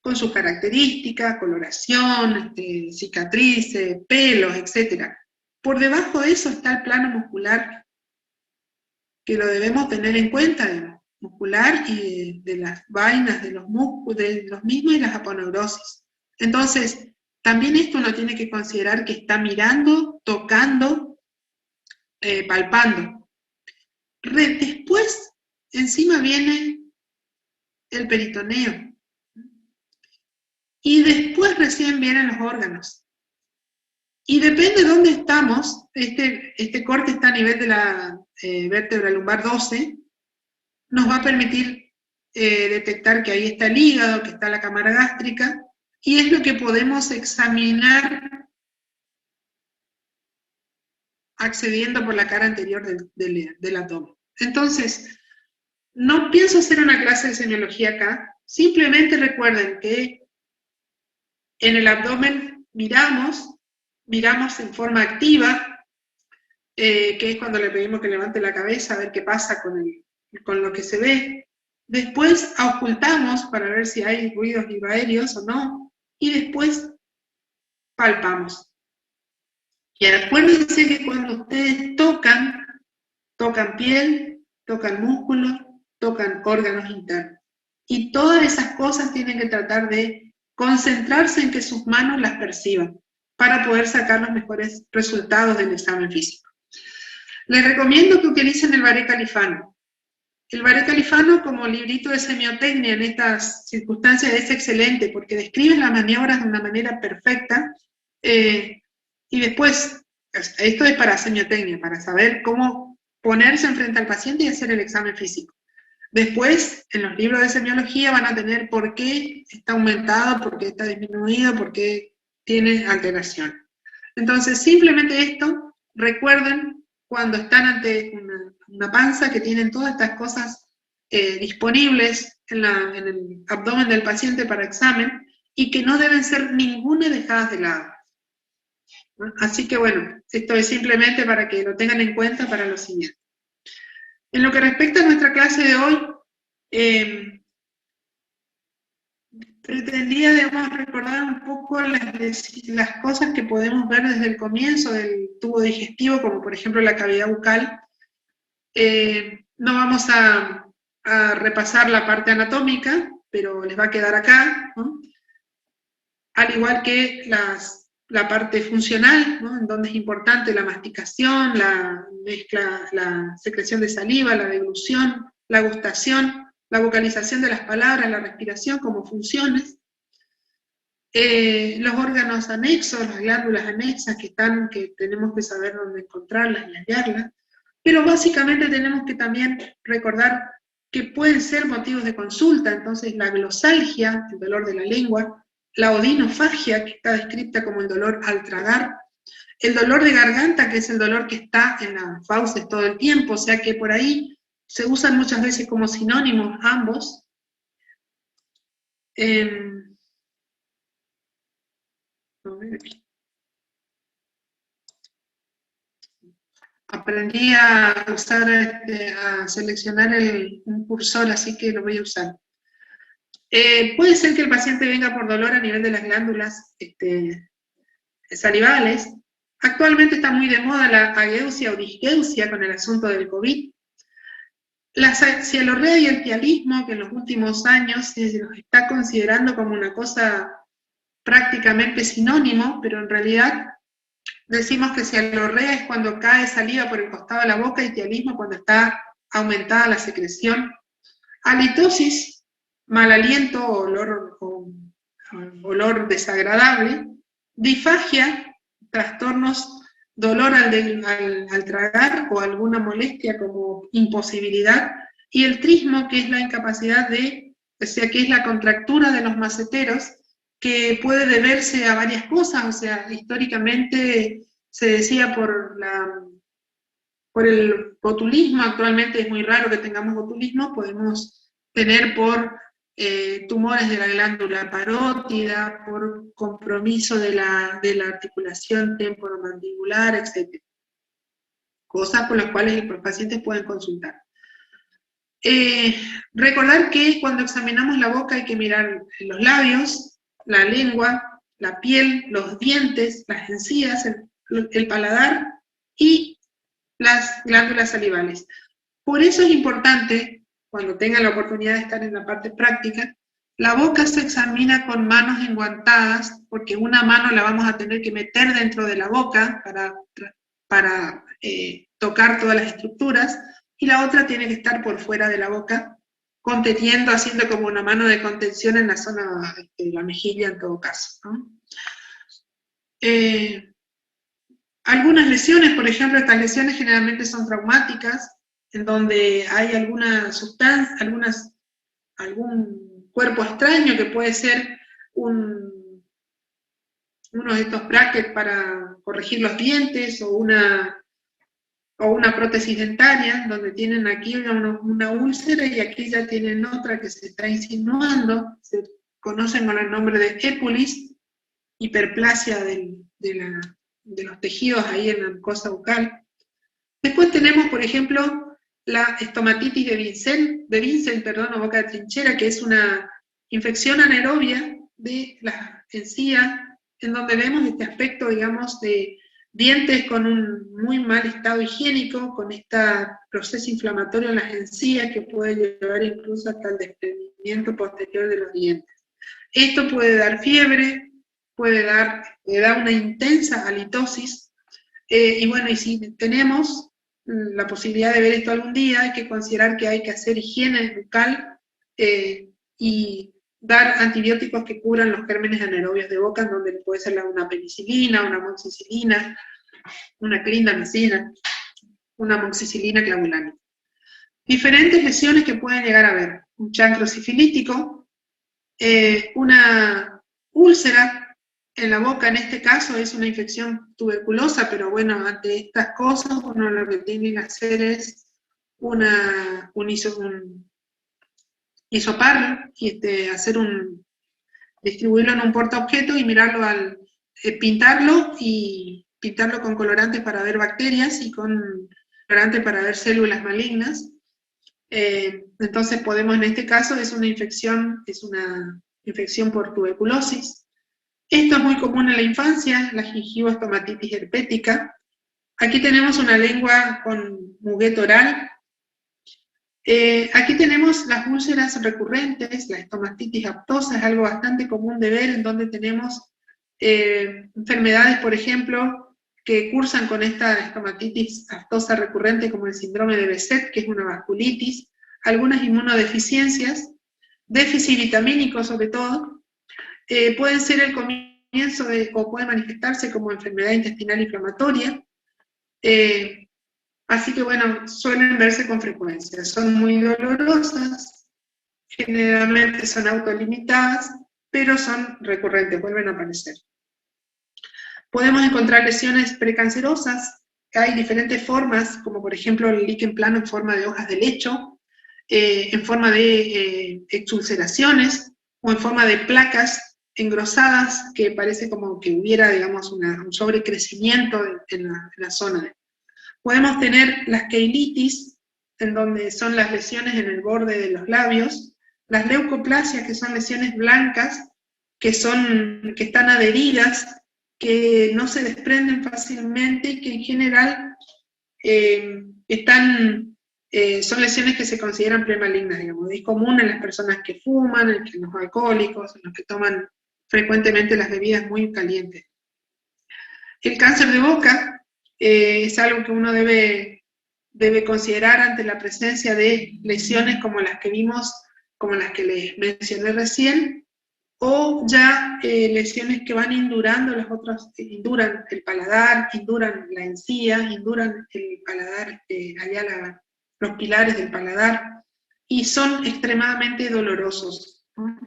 con sus características, coloración, cicatrices, pelos, etc. Por debajo de eso está el plano muscular, que lo debemos tener en cuenta, muscular y de las vainas, de los músculos, de los mismos y las aponeurosis. Entonces, también esto uno tiene que considerar que está mirando, tocando, palpando. Después, encima viene el peritoneo. Y después recién vienen los órganos. Y depende de dónde estamos, este corte está a nivel de la vértebra lumbar 12, nos va a permitir detectar que ahí está el hígado, que está la cámara gástrica, y es lo que podemos examinar accediendo por la cara anterior del abdomen. Entonces, no pienso hacer una clase de semiología acá, simplemente recuerden que en el abdomen miramos en forma activa, que es cuando le pedimos que levante la cabeza a ver qué pasa con lo que se ve. Después ocultamos para ver si hay ruidos aéreos o no, y después palpamos. Y acuérdense que cuando ustedes tocan piel, tocan músculo, tocan órganos internos. Y todas esas cosas tienen que tratar de concentrarse en que sus manos las perciban, para poder sacar los mejores resultados del examen físico. Les recomiendo que utilicen el Baré Califano. El Baré Califano como librito de semiotecnia en estas circunstancias es excelente, porque describe las maniobras de una manera perfecta, y después, esto es para semiotecnia, para saber cómo ponerse enfrente al paciente y hacer el examen físico. Después, en los libros de semiología van a tener por qué está aumentado, por qué está disminuido, por qué tiene alteración. Entonces, simplemente esto, recuerden cuando están ante una panza que tienen todas estas cosas disponibles en el abdomen del paciente para examen y que no deben ser ninguna dejadas de lado. ¿No? Así que bueno, esto es simplemente para que lo tengan en cuenta para lo siguiente. En lo que respecta a nuestra clase de hoy, pretendía, digamos, recordar un poco las cosas que podemos ver desde el comienzo del tubo digestivo, como por ejemplo la cavidad bucal. No vamos a repasar la parte anatómica, pero les va a quedar acá, ¿no? Al igual que la parte funcional, ¿no? En donde es importante la masticación, la mezcla, la secreción de saliva, la deglución, la gustación, la vocalización de las palabras, la respiración como funciones, los órganos anexos, las glándulas anexas que tenemos que saber dónde encontrarlas y hallarlas, pero básicamente tenemos que también recordar que pueden ser motivos de consulta. Entonces la glosalgia, el dolor de la lengua, la odinofagia, que está descrita como el dolor al tragar, el dolor de garganta, que es el dolor que está en las fauces todo el tiempo, o sea que por ahí se usan muchas veces como sinónimos ambos. Aprendí a usar, a seleccionar un cursor, así que lo voy a usar. Puede ser que el paciente venga por dolor a nivel de las glándulas salivales. Actualmente está muy de moda la ageusia o disgeusia con el asunto del COVID. La cialorrea y el tialismo, que en los últimos años se los está considerando como una cosa prácticamente sinónimo, pero en realidad decimos que cialorrea es cuando cae saliva por el costado de la boca y tialismo cuando está aumentada la secreción. Halitosis, mal aliento o olor desagradable. Disfagia, trastornos, dolor al tragar o alguna molestia como imposibilidad. Y el trismo, que es la incapacidad o sea, que es la contractura de los maceteros, que puede deberse a varias cosas. O sea, históricamente se decía por el botulismo. Actualmente es muy raro que tengamos botulismo, podemos tener por tumores de la glándula parótida, por compromiso de la articulación temporomandibular, etc. Cosas por las cuales los pacientes pueden consultar. Recordar que cuando examinamos la boca hay que mirar los labios, la lengua, la piel, los dientes, las encías, el paladar y las glándulas salivales. Por eso es importante, cuando tengan la oportunidad de estar en la parte práctica, la boca se examina con manos enguantadas, porque una mano la vamos a tener que meter dentro de la boca para tocar todas las estructuras, y la otra tiene que estar por fuera de la boca, conteniendo, haciendo como una mano de contención en la zona de la mejilla en todo caso, ¿no? Algunas lesiones, por ejemplo, estas lesiones generalmente son traumáticas, en donde hay alguna sustancia, algún cuerpo extraño que puede ser uno de estos brackets para corregir los dientes, o una prótesis dentaria, donde tienen aquí una úlcera y aquí ya tienen otra que se está insinuando, se conocen con el nombre de épulis, hiperplasia de los tejidos ahí en la mucosa bucal. Después tenemos, por ejemplo, la estomatitis de Vincent, o boca de trinchera, que es una infección anaerobia de la encía, en donde vemos este aspecto, digamos, de dientes con un muy mal estado higiénico, con este proceso inflamatorio en las encías que puede llevar incluso hasta el desprendimiento posterior de los dientes. Esto puede dar fiebre, puede dar una intensa halitosis, y bueno, y si tenemos la posibilidad de ver esto algún día, hay que considerar que hay que hacer higiene bucal y dar antibióticos que cubran los gérmenes anaerobios de boca, en donde puede ser una penicilina, una amoxicilina, una clindamicina, una amoxicilina clavulánica. Diferentes lesiones que pueden llegar a haber: un chancro sifilítico, una úlcera en la boca, en este caso es una infección tuberculosa, pero bueno, ante estas cosas uno lo que tiene que hacer es hisoparlo, y distribuirlo en un portaobjeto y mirarlo pintarlo con colorantes para ver bacterias y con colorantes para ver células malignas. Entonces podemos, en este caso, es una infección por tuberculosis. Esto es muy común en la infancia, la gingivoestomatitis herpética. Aquí tenemos una lengua con muguet oral. Aquí tenemos las úlceras recurrentes, la estomatitis aftosa, es algo bastante común de ver, en donde tenemos enfermedades, por ejemplo, que cursan con esta estomatitis aftosa recurrente, como el síndrome de Behçet, que es una vasculitis, algunas inmunodeficiencias, déficit vitamínico sobre todo. Pueden ser el comienzo o puede manifestarse como enfermedad intestinal inflamatoria. Así que bueno, suelen verse con frecuencia. Son muy dolorosas, generalmente son autolimitadas, pero son recurrentes, vuelven a aparecer. Podemos encontrar lesiones precancerosas. Hay diferentes formas, como por ejemplo el líquen plano en forma de hojas de lecho, en forma de exulceraciones, o en forma de placas engrosadas, que parece como que hubiera, digamos, un sobrecrecimiento en la zona. Podemos tener las keilitis, en donde son las lesiones en el borde de los labios, las leucoplasias, que son lesiones blancas, que están adheridas, que no se desprenden fácilmente y que en general son lesiones que se consideran premalignas, digamos. Es común en las personas que fuman, en los alcohólicos, en los que toman frecuentemente las bebidas muy calientes. El cáncer de boca es algo que uno debe considerar ante la presencia de lesiones como las que vimos, como las que les mencioné recién, o ya lesiones que van indurando induran el paladar, induran la encía, induran el paladar, los pilares del paladar, y son extremadamente dolorosos, ¿no?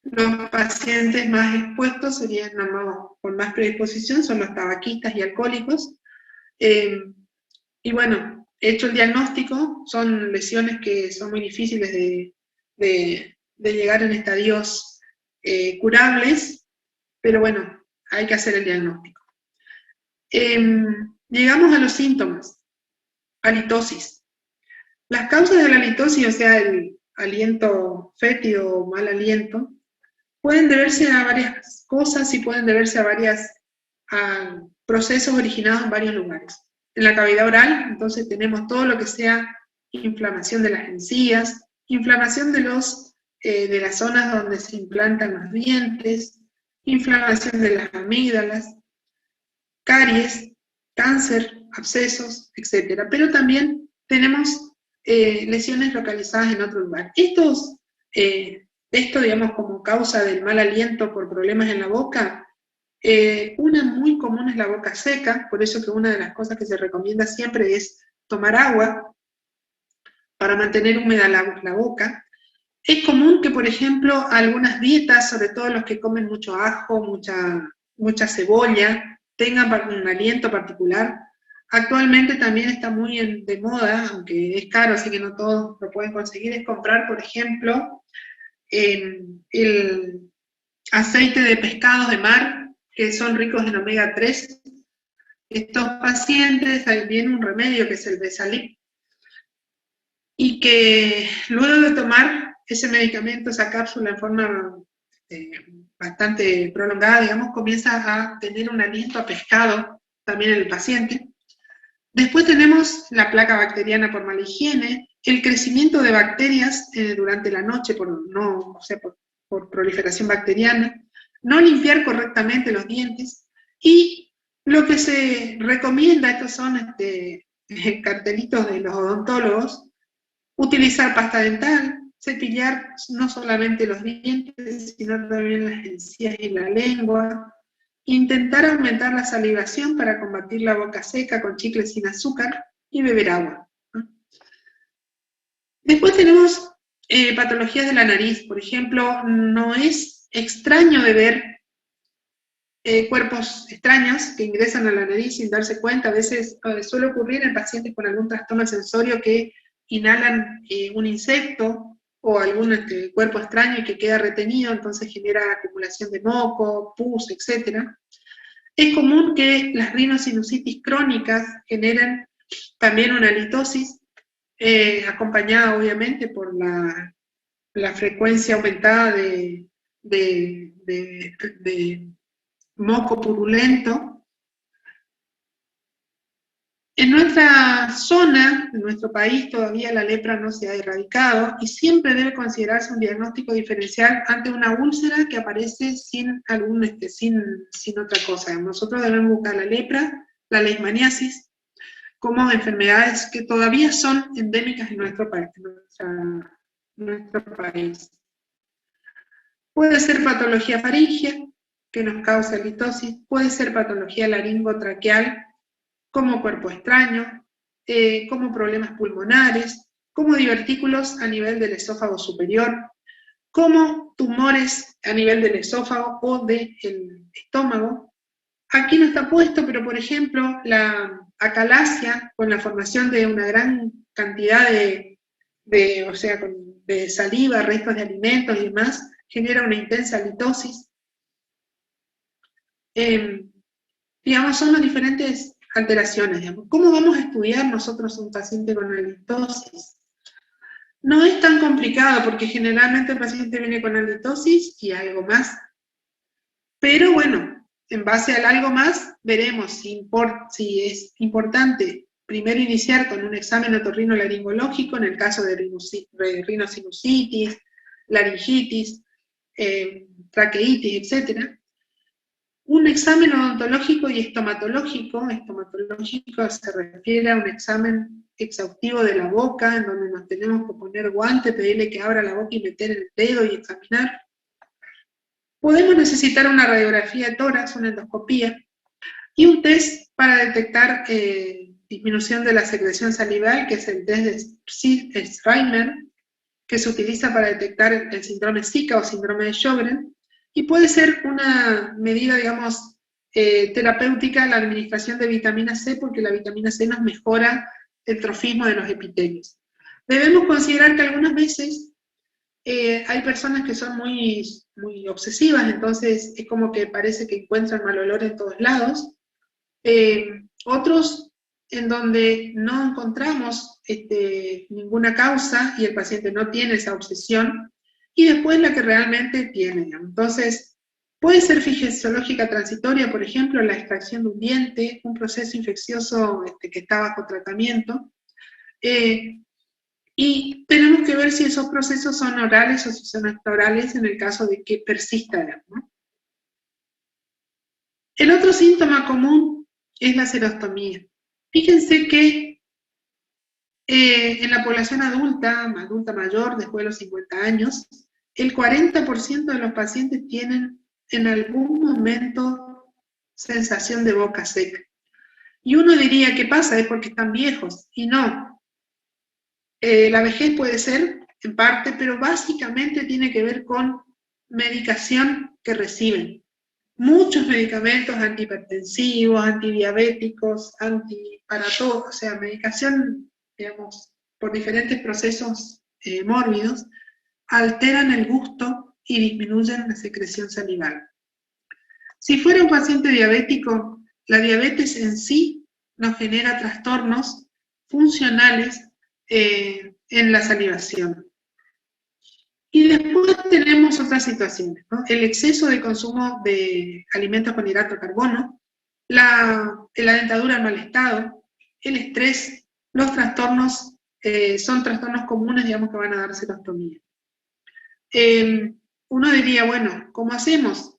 Los pacientes más expuestos serían, con más predisposición, son los tabaquistas y alcohólicos. Y bueno, hecho el diagnóstico, son lesiones que son muy difíciles de llegar en estadios curables, pero bueno, hay que hacer el diagnóstico. Llegamos a los síntomas. Halitosis. Las causas de la halitosis, o sea, el aliento fétido o mal aliento, pueden deberse a varias cosas y pueden deberse a procesos originados en varios lugares. En la cavidad oral, entonces tenemos todo lo que sea inflamación de las encías, inflamación de las zonas donde se implantan los dientes, inflamación de las amígdalas, caries, cáncer, abscesos, etc. Pero también tenemos lesiones localizadas en otro lugar. Esto, digamos, como causa del mal aliento por problemas en la boca, una muy común es la boca seca, por eso que una de las cosas que se recomienda siempre es tomar agua para mantener húmeda la boca. Es común que, por ejemplo, algunas dietas, sobre todo los que comen mucho ajo, mucha cebolla, tengan un aliento particular. Actualmente también está muy de moda, aunque es caro, así que no todos lo pueden conseguir, es comprar, por ejemplo, el aceite de pescados de mar, que son ricos en omega 3. Estos pacientes, ahí viene un remedio que es el Besalip, y que luego de tomar ese medicamento, esa cápsula en forma bastante prolongada, digamos, comienza a tener un aliento a pescado también en el paciente. Después tenemos la placa bacteriana por mala higiene, el crecimiento de bacterias durante la noche por proliferación bacteriana, no limpiar correctamente los dientes, y lo que se recomienda, estos son cartelitos de los odontólogos, utilizar pasta dental, cepillar no solamente los dientes, sino también las encías y la lengua, intentar aumentar la salivación para combatir la boca seca con chicles sin azúcar y beber agua. Después tenemos patologías de la nariz. Por ejemplo, no es extraño de ver cuerpos extraños que ingresan a la nariz sin darse cuenta. A veces suele ocurrir en pacientes con algún trastorno sensorio que inhalan un insecto o algún cuerpo extraño y que queda retenido, entonces genera acumulación de moco, pus, etc. Es común que las rinosinusitis crónicas generen también una halitosis, acompañada obviamente por la frecuencia aumentada de moco purulento. En nuestra zona, en nuestro país, todavía la lepra no se ha erradicado y siempre debe considerarse un diagnóstico diferencial ante una úlcera que aparece sin otra cosa. Nosotros debemos buscar la lepra, la leishmaniasis, como enfermedades que todavía son endémicas en nuestro país. Puede ser patología faríngea, que nos causa halitosis, puede ser patología laringotraqueal, como cuerpo extraño, como problemas pulmonares, como divertículos a nivel del esófago superior, como tumores a nivel del esófago o del estómago. Aquí no está puesto, pero por ejemplo, la acalasia, con la formación de una gran cantidad de saliva, restos de alimentos y demás, genera una intensa halitosis. Digamos, son las diferentes alteraciones, digamos. ¿Cómo vamos a estudiar nosotros a un paciente con halitosis? No es tan complicado, porque generalmente el paciente viene con halitosis y algo más. Pero bueno, en base al algo más, veremos si es importante primero iniciar con un examen otorrinolaringológico, en el caso de rinosinusitis, laringitis, traqueitis, etc. Un examen odontológico y estomatológico. Estomatológico se refiere a un examen exhaustivo de la boca, en donde nos tenemos que poner guante, pedirle que abra la boca y meter el dedo y examinar. Podemos necesitar una radiografía de tórax, una endoscopía, y un test para detectar disminución de la secreción salival, que es el test de Schreiber, que se utiliza para detectar el síndrome Zika o síndrome de Sjögren. Y puede ser una medida, digamos, terapéutica la administración de vitamina C, porque la vitamina C nos mejora el trofismo de los epitelios. Debemos considerar que algunas veces hay personas que son muy obsesivas, entonces es como que parece que encuentran mal olor en todos lados. Otros en donde no encontramos ninguna causa y el paciente no tiene esa obsesión, y después la que realmente tiene. Entonces, puede ser fisiológica transitoria, por ejemplo, la extracción de un diente, un proceso infeccioso que está bajo tratamiento, y tenemos que ver si esos procesos son orales o si son extraorales en el caso de que persista, ¿no? El otro síntoma común es la serostomía. Fíjense que en la población adulta mayor, después de los 50 años, el 40% de los pacientes tienen en algún momento sensación de boca seca. Y uno diría, ¿qué pasa? Es porque están viejos. Y no. La vejez puede ser, en parte, pero básicamente tiene que ver con medicación que reciben. Muchos medicamentos antihipertensivos, antidiabéticos, para todo, o sea, medicación, digamos, por diferentes procesos mórbidos, alteran el gusto y disminuyen la secreción salival. Si fuera un paciente diabético, la diabetes en sí nos genera trastornos funcionales en la salivación. Y después tenemos otras situaciones, ¿no? El exceso de consumo de alimentos con hidrato de carbono, la dentadura en mal estado, el estrés, los trastornos, son trastornos comunes, digamos, que van a dar serostomía. Uno diría, bueno, ¿cómo hacemos?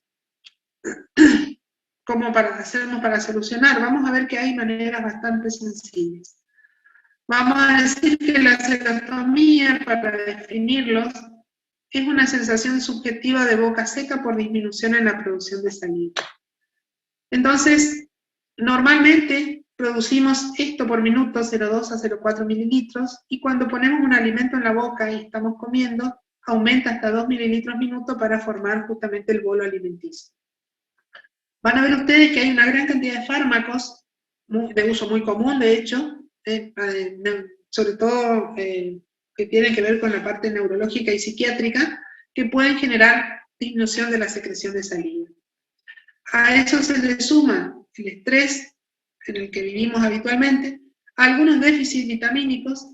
¿Cómo hacemos para solucionar? Vamos a ver que hay maneras bastante sencillas. Vamos a decir que la serostomía, para definirlos, es una sensación subjetiva de boca seca por disminución en la producción de saliva. Entonces, normalmente producimos esto por minuto, 0,2 a 0,4 mililitros, y cuando ponemos un alimento en la boca y estamos comiendo, aumenta hasta 2 mililitros minuto para formar justamente el bolo alimenticio. Van a ver ustedes que hay una gran cantidad de fármacos, de uso muy común de hecho, sobre todo que tienen que ver con la parte neurológica y psiquiátrica, que pueden generar disminución de la secreción de saliva. A eso se le suma el estrés en el que vivimos habitualmente, algunos déficits vitamínicos,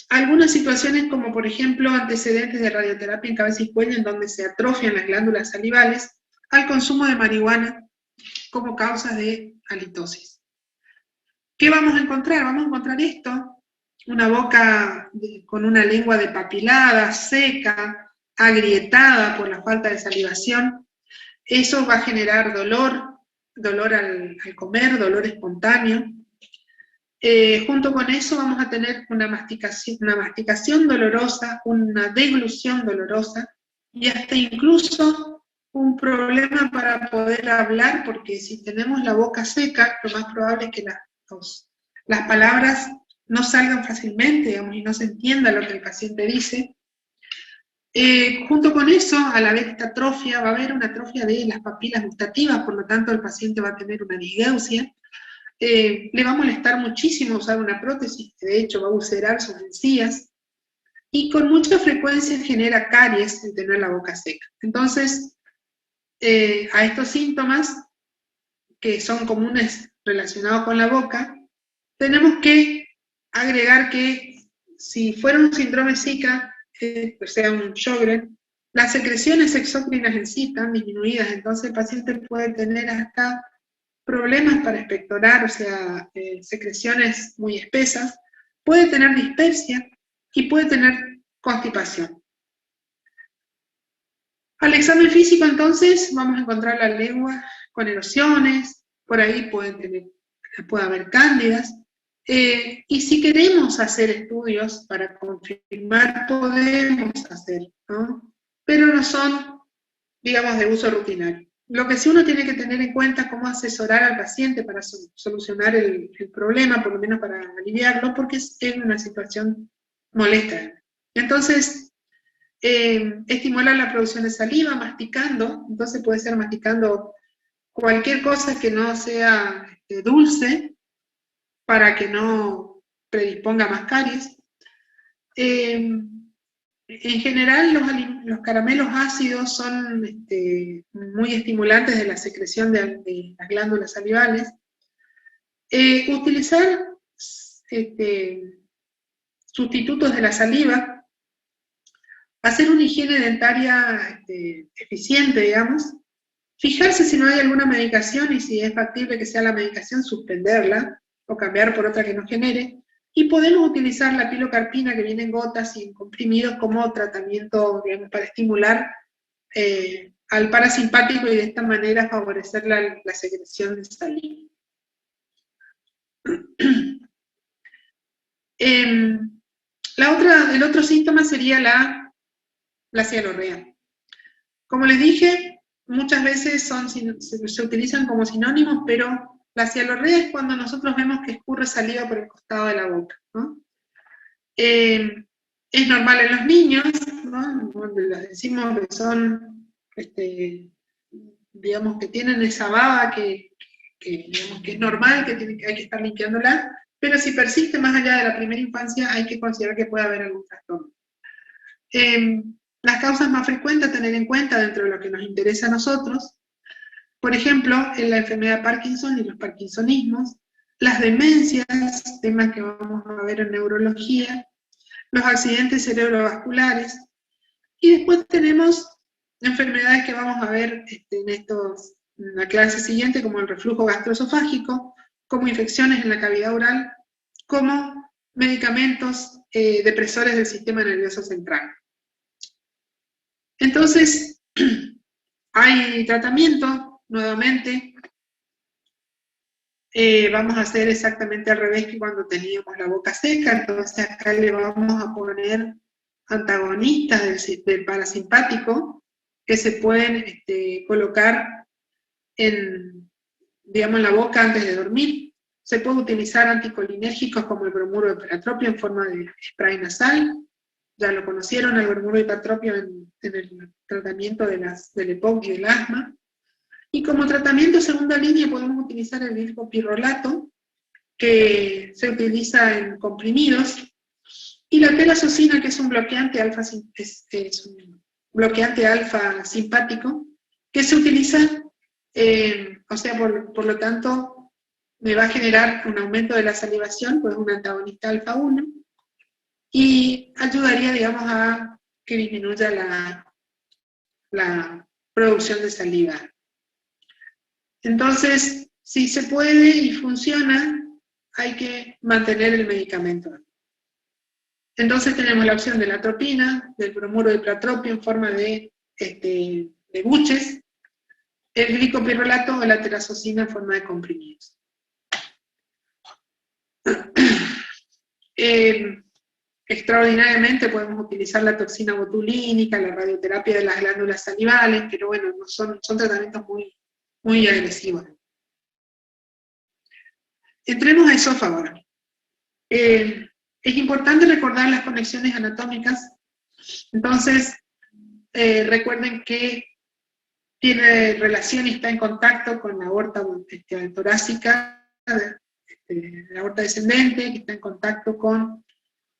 algunas situaciones como por ejemplo antecedentes de radioterapia en cabeza y cuello en donde se atrofian las glándulas salivales, al consumo de marihuana como causas de halitosis. ¿Qué vamos a encontrar? Vamos a encontrar esto, una boca con una lengua depapilada, seca, agrietada por la falta de salivación. Eso va a generar dolor al comer, dolor espontáneo. Junto con eso vamos a tener una masticación dolorosa, una deglución dolorosa y hasta incluso un problema para poder hablar, porque si tenemos la boca seca, lo más probable es que las palabras no salgan fácilmente, digamos, y no se entienda lo que el paciente dice. Junto con eso, a la vez esta atrofia, va a haber una atrofia de las papilas gustativas, por lo tanto el paciente va a tener una disgeusia. Le va a molestar muchísimo usar una prótesis, que de hecho va a ulcerar sus encías, y con mucha frecuencia genera caries en tener la boca seca. Entonces, a estos síntomas, que son comunes relacionados con la boca, tenemos que agregar que si fuera un síndrome Zika, o sea un Sjögren, las secreciones exócrinas en sí están disminuidas, entonces el paciente puede tener hasta problemas para expectorar, o sea, secreciones muy espesas, puede tener dispepsia y puede tener constipación. Al examen físico entonces vamos a encontrar la lengua con erosiones, por ahí puede haber cándidas, y si queremos hacer estudios para confirmar, podemos hacer, ¿no? Pero no son, digamos, de uso rutinario. Lo que sí uno tiene que tener en cuenta es cómo asesorar al paciente para solucionar el problema, por lo menos para aliviarlo, porque es una situación molesta. Entonces, estimular la producción de saliva, masticando, entonces puede ser masticando cualquier cosa que no sea dulce, para que no predisponga más caries. En general, los caramelos ácidos son muy estimulantes de la secreción de las glándulas salivales. Utilizar sustitutos de la saliva, hacer una higiene dentaria eficiente, digamos, fijarse si no hay alguna medicación y si es factible que sea la medicación, suspenderla o cambiar por otra que no genere, y podemos utilizar la pilocarpina que viene en gotas y en comprimidos como tratamiento, digamos, para estimular al parasimpático y de esta manera favorecer la secreción de saliva. El otro síntoma sería la cialorrea. Como les dije, muchas veces se utilizan como sinónimos, pero la cialorrea es cuando nosotros vemos que escurre saliva por el costado de la boca, ¿no? Es normal en los niños, ¿no? Cuando les decimos que son, digamos, que tienen esa baba digamos, que es normal, que hay que estar limpiándola, pero si persiste más allá de la primera infancia, hay que considerar que puede haber algún trastorno. Las causas más frecuentes a tener en cuenta dentro de lo que nos interesa a nosotros, por ejemplo, en la enfermedad de Parkinson y los parkinsonismos, las demencias, temas que vamos a ver en neurología, los accidentes cerebrovasculares, y después tenemos enfermedades que vamos a ver en la clase siguiente, como el reflujo gastroesofágico, como infecciones en la cavidad oral, como medicamentos depresores del sistema nervioso central. Entonces, hay tratamiento, nuevamente, vamos a hacer exactamente al revés que cuando teníamos la boca seca, entonces acá le vamos a poner antagonistas del parasimpático que se pueden colocar en la boca antes de dormir. Se puede utilizar anticolinérgicos como el bromuro de peratropio en forma de spray nasal. Ya lo conocieron, el bromuro de peratropio en el tratamiento del EPOC y del asma. Y como tratamiento segunda línea podemos utilizar el glipopirrolato, que se utiliza en comprimidos, y la telazocina, que es un bloqueante alfa, simpático, que se utiliza, por lo tanto, me va a generar un aumento de la salivación, pues un antagonista alfa 1, y ayudaría, digamos, a que disminuya la producción de saliva. Entonces, si se puede y funciona, hay que mantener el medicamento. Entonces tenemos la opción de la atropina, del bromuro de peratropio en forma de buches, el glicopirrolato o la telazocina en forma de comprimidos. Extraordinariamente podemos utilizar la toxina botulínica, la radioterapia de las glándulas salivales, pero bueno, son tratamientos muy agresivos. Entremos a esófago ahora. Es importante recordar las conexiones anatómicas. Entonces, recuerden que tiene relación y está en contacto con la aorta torácica, la aorta descendente, que está en contacto con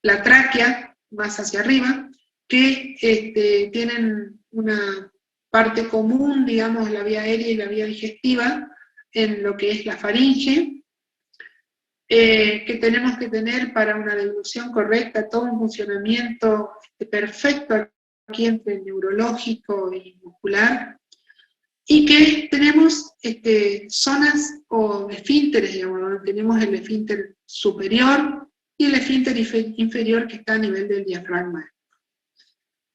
la tráquea, más hacia arriba, que tienen una parte común, digamos, la vía aérea y la vía digestiva, en lo que es la faringe, que tenemos que tener para una deglución correcta, todo un funcionamiento perfecto aquí entre el neurológico y muscular, y que tenemos zonas o esfínteres, digamos, donde tenemos el esfínter superior y el esfínter inferior que está a nivel del diafragma.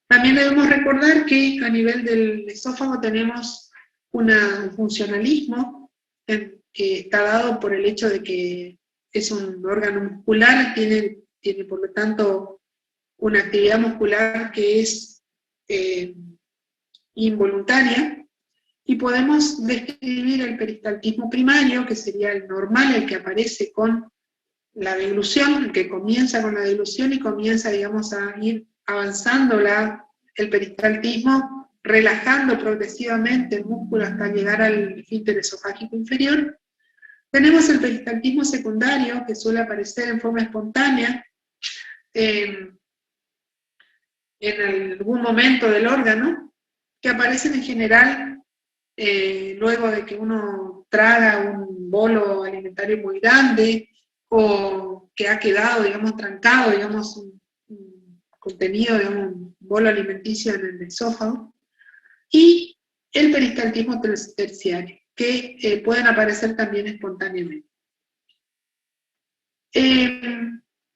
También debemos recordar que a nivel del esófago tenemos un funcionalismo que está dado por el hecho de que es un órgano muscular, tiene por lo tanto una actividad muscular que es involuntaria, y podemos describir el peristaltismo primario, que sería el normal, el que aparece con la deglución, el que comienza con la deglución y comienza, digamos, a ir avanzando el peristaltismo, relajando progresivamente el músculo hasta llegar al esfínter esofágico inferior. Tenemos el peristaltismo secundario, que suele aparecer en forma espontánea en algún momento del órgano, que aparecen en general luego de que uno traga un bolo alimentario muy grande, o que ha quedado, digamos, trancado, digamos, un contenido, digamos, un bolo alimenticio en el esófago, y el peristaltismo terciario, que pueden aparecer también espontáneamente.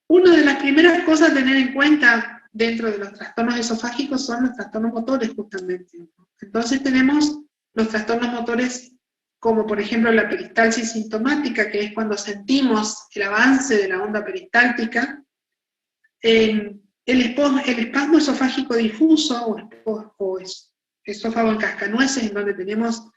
Una de las primeras cosas a tener en cuenta dentro de los trastornos esofágicos son los trastornos motores, justamente. Entonces tenemos los trastornos motores como por ejemplo la peristalsis sintomática, que es cuando sentimos el avance de la onda peristáltica, el espasmo esofágico difuso o esófago en cascanueces, en donde tenemos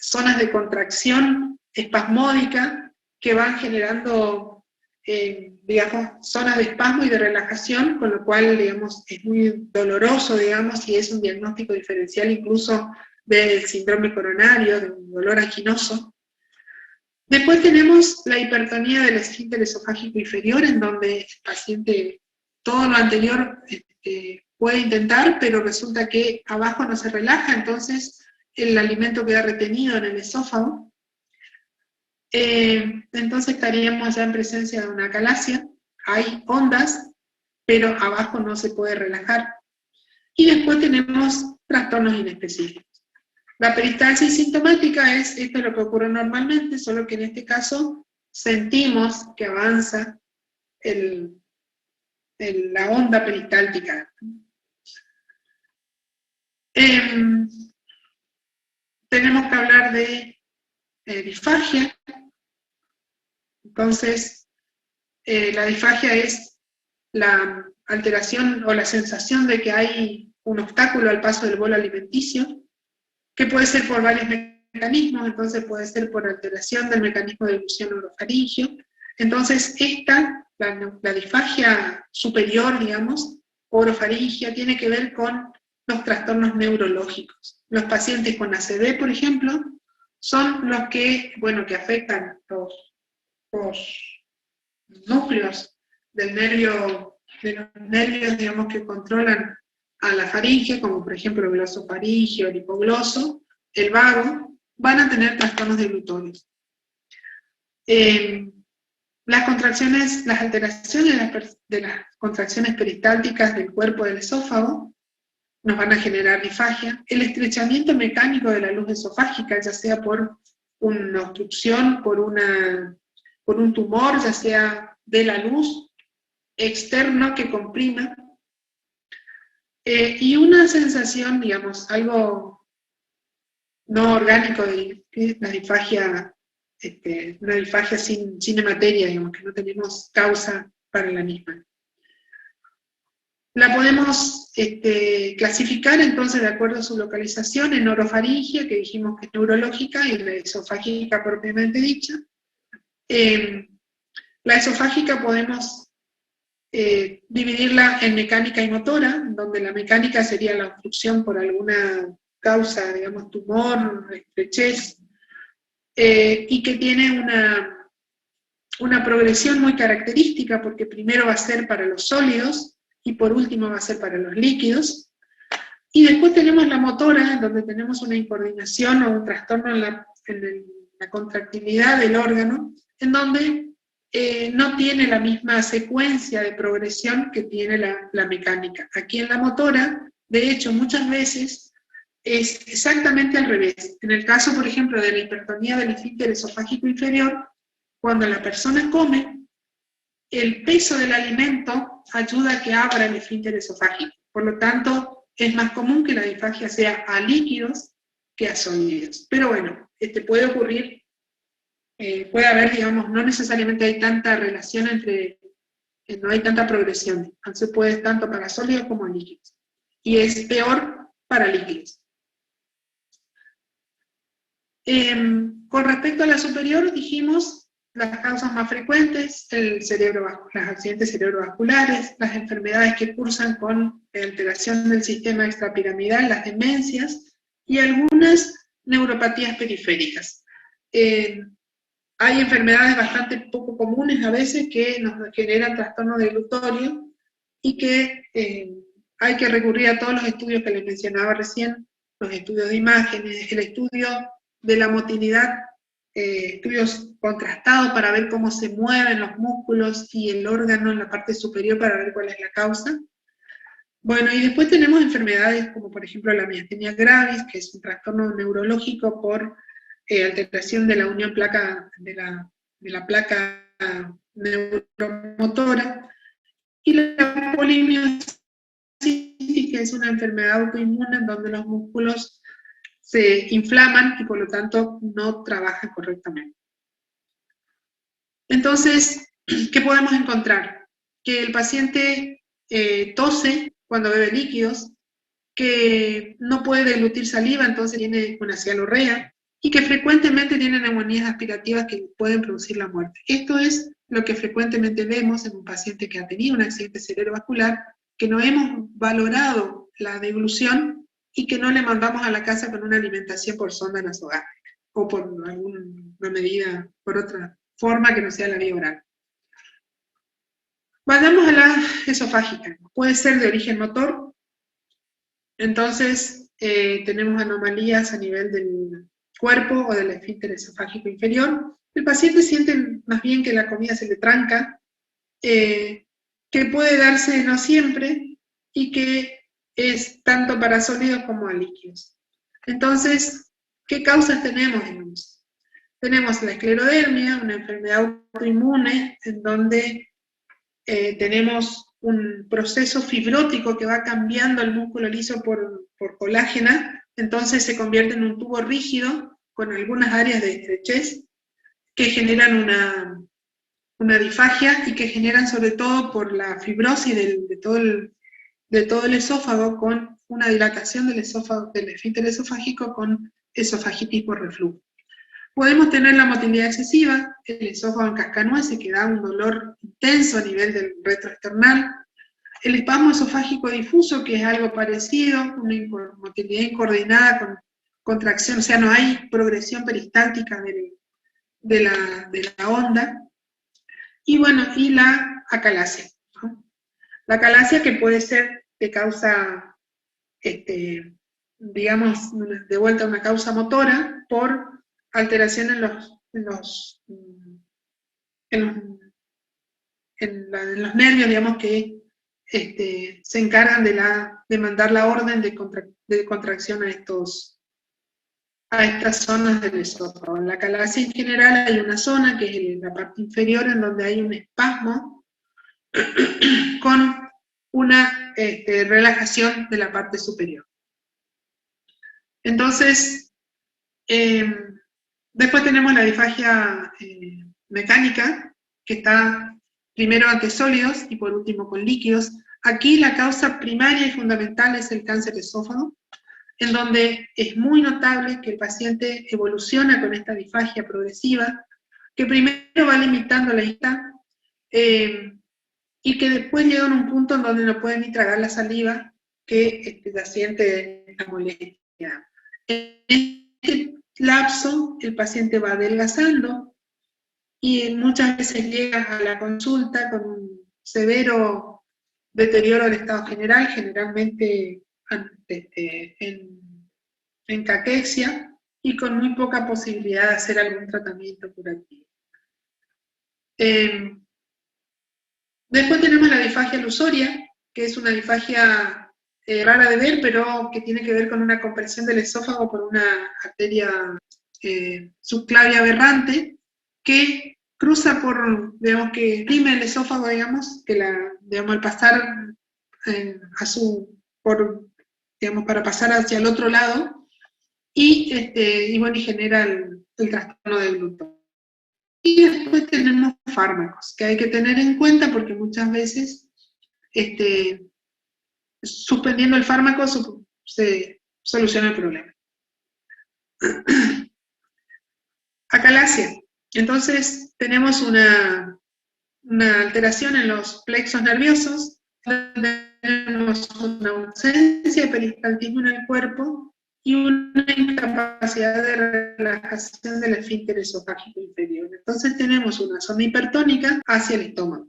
zonas de contracción espasmódica que van generando, digamos, zonas de espasmo y de relajación, con lo cual, digamos, es muy doloroso, digamos, y es un diagnóstico diferencial incluso del síndrome coronario, de un dolor anginoso. Después tenemos la hipertonía del esfínter esofágico inferior, en donde el paciente todo lo anterior puede intentar, pero resulta que abajo no se relaja, entonces el alimento queda retenido en el esófago. Entonces estaríamos ya en presencia de una acalasia, hay ondas, pero abajo no se puede relajar. Y después tenemos trastornos inespecíficos. La peristalsis sintomática esto es lo que ocurre normalmente, solo que en este caso sentimos que avanza la onda peristáltica. Tenemos que hablar de disfagia. Entonces, la disfagia es la alteración o la sensación de que hay un obstáculo al paso del bolo alimenticio, que puede ser por varios mecanismos. Entonces puede ser por alteración del mecanismo de ilusión orofaringio. Entonces la disfagia superior, digamos, orofaringia, tiene que ver con los trastornos neurológicos. Los pacientes con ACV, por ejemplo, son los que, bueno, que afectan los núcleos del nervio, de los nervios, digamos, que controlan a la faringe, como por ejemplo el glosofaringio, el hipogloso, el vago, van a tener trastornos deglutorios. Las contracciones, las alteraciones de las contracciones peristálticas del cuerpo del esófago nos van a generar disfagia. El estrechamiento mecánico de la luz esofágica, ya sea por una obstrucción, por un tumor, ya sea de la luz externo que comprima, y una sensación, digamos, algo no orgánico de la disfagia, una disfagia sin hemateria, digamos, que no tenemos causa para la misma. La podemos clasificar entonces de acuerdo a su localización en orofaringia, que dijimos que es neurológica, y la esofágica propiamente dicha. La esofágica podemos dividirla en mecánica y motora, donde la mecánica sería la obstrucción por alguna causa, digamos, tumor, estrechez, y que tiene una progresión muy característica, porque primero va a ser para los sólidos, y por último va a ser para los líquidos. Y después tenemos la motora, donde tenemos una incoordinación o un trastorno en la contractilidad del órgano, en donde no tiene la misma secuencia de progresión que tiene la mecánica. Aquí en la motora, de hecho, muchas veces es exactamente al revés. En el caso, por ejemplo, de la hipertonía del esfínter esofágico inferior, cuando la persona come, el peso del alimento ayuda a que abra el esfínter esofágico. Por lo tanto, es más común que la disfagia sea a líquidos que a sólidos. Pero bueno, puede ocurrir. Puede haber, digamos, no necesariamente hay tanta relación no hay tanta progresión, entonces puede ser tanto para sólidos como líquidos, y es peor para líquidos. Con respecto a la superior, dijimos las causas más frecuentes, las accidentes cerebrovasculares, las enfermedades que cursan con alteración del sistema extrapiramidal, las demencias, y algunas neuropatías periféricas. Hay enfermedades bastante poco comunes a veces que nos generan trastorno deglutorio y que hay que recurrir a todos los estudios que les mencionaba recién, los estudios de imágenes, el estudio de la motilidad, estudios contrastados para ver cómo se mueven los músculos y el órgano en la parte superior para ver cuál es la causa. Bueno, y después tenemos enfermedades como por ejemplo la miastenia gravis, que es un trastorno neurológico por alteración de la unión placa, de la placa neuromotora, y la polimiositis, que es una enfermedad autoinmune en donde los músculos se inflaman y por lo tanto no trabajan correctamente. Entonces, ¿qué podemos encontrar? Que el paciente tose cuando bebe líquidos, que no puede deglutir saliva, entonces tiene una cialorrea, y que frecuentemente tiene neumonías aspirativas que pueden producir la muerte. Esto es lo que frecuentemente vemos en un paciente que ha tenido un accidente cerebrovascular, que no hemos valorado la deglución y que no le mandamos a la casa con una alimentación por sonda nasogástrica, o por alguna medida, por otra forma que no sea la vía oral. Vayamos a la esofágica. Puede ser de origen motor, entonces tenemos anomalías a nivel del cuerpo o del esfínter esofágico inferior. El paciente siente más bien que la comida se le tranca, que puede darse no siempre y que es tanto para sólidos como a líquidos. Entonces, ¿qué causas tenemos? Tenemos la esclerodermia, una enfermedad autoinmune en donde tenemos un proceso fibrótico que va cambiando el músculo liso por colágena, entonces se convierte en un tubo rígido con algunas áreas de estrechez que generan una disfagia y que generan sobre todo por la fibrosis de todo el esófago, con una dilatación del esófago, del esfínter esofágico, con esofagitis por reflujo. Podemos tener la motilidad excesiva, el esófago en cascanueces que da un dolor intenso a nivel del retroesternal, el espasmo esofágico difuso, que es algo parecido, una motilidad incoordinada con contracción, o sea, no hay progresión peristáltica de la onda, y bueno, y la acalasia, ¿no? La acalasia que puede ser de causa, digamos, de vuelta a una causa motora, por alteración en los nervios, digamos, que se encargan de mandar la orden de contracción a estas zonas del esófago. En la acalasia en general hay una zona, que es la parte inferior, en donde hay un espasmo con una relajación de la parte superior. Entonces, después tenemos la disfagia mecánica, que está primero ante sólidos y por último con líquidos. Aquí la causa primaria y fundamental es el cáncer de esófago, en donde es muy notable que el paciente evoluciona con esta disfagia progresiva, que primero va limitando la ingesta, y que después llega a un punto en donde no puede ni tragar la saliva, que ya siente la molestia. En este lapso, el paciente va adelgazando, y muchas veces llega a la consulta con un severo deterioro del estado general, generalmente en caquexia, y con muy poca posibilidad de hacer algún tratamiento curativo. Después tenemos la disfagia lusoria, que es una disfagia rara de ver, pero que tiene que ver con una compresión del esófago por una arteria subclavia aberrante, que cruza por, digamos, que exprime el esófago, digamos, que digamos, al pasar digamos, para pasar hacia el otro lado, y bueno, y genera el trastorno del gluten. Y después tenemos fármacos, que hay que tener en cuenta porque muchas veces, suspendiendo el fármaco, se soluciona el problema. Acalasia. Entonces, tenemos una alteración en los plexos nerviosos, tenemos una ausencia de peristaltismo en el cuerpo y una incapacidad de relajación del esfínter esofágico inferior. Entonces tenemos una zona hipertónica hacia el estómago.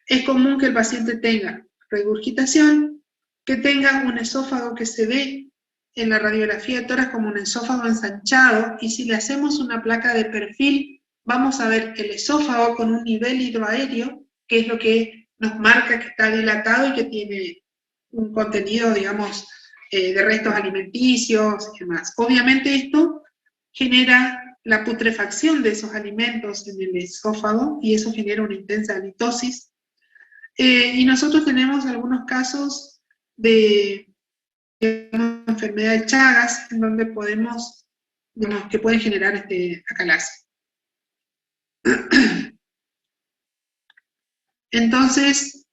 Es común que el paciente tenga regurgitación, que tenga un esófago que se ve en la radiografía de tórax como un esófago ensanchado, y si le hacemos una placa de perfil, vamos a ver el esófago con un nivel hidroaéreo, que es lo que nos marca que está dilatado y que tiene un contenido, digamos, de restos alimenticios y demás. Obviamente esto genera la putrefacción de esos alimentos en el esófago, y eso genera una intensa halitosis. Y nosotros tenemos algunos casos de enfermedad de Chagas, en donde podemos, digamos, que pueden generar acalasia. Entonces,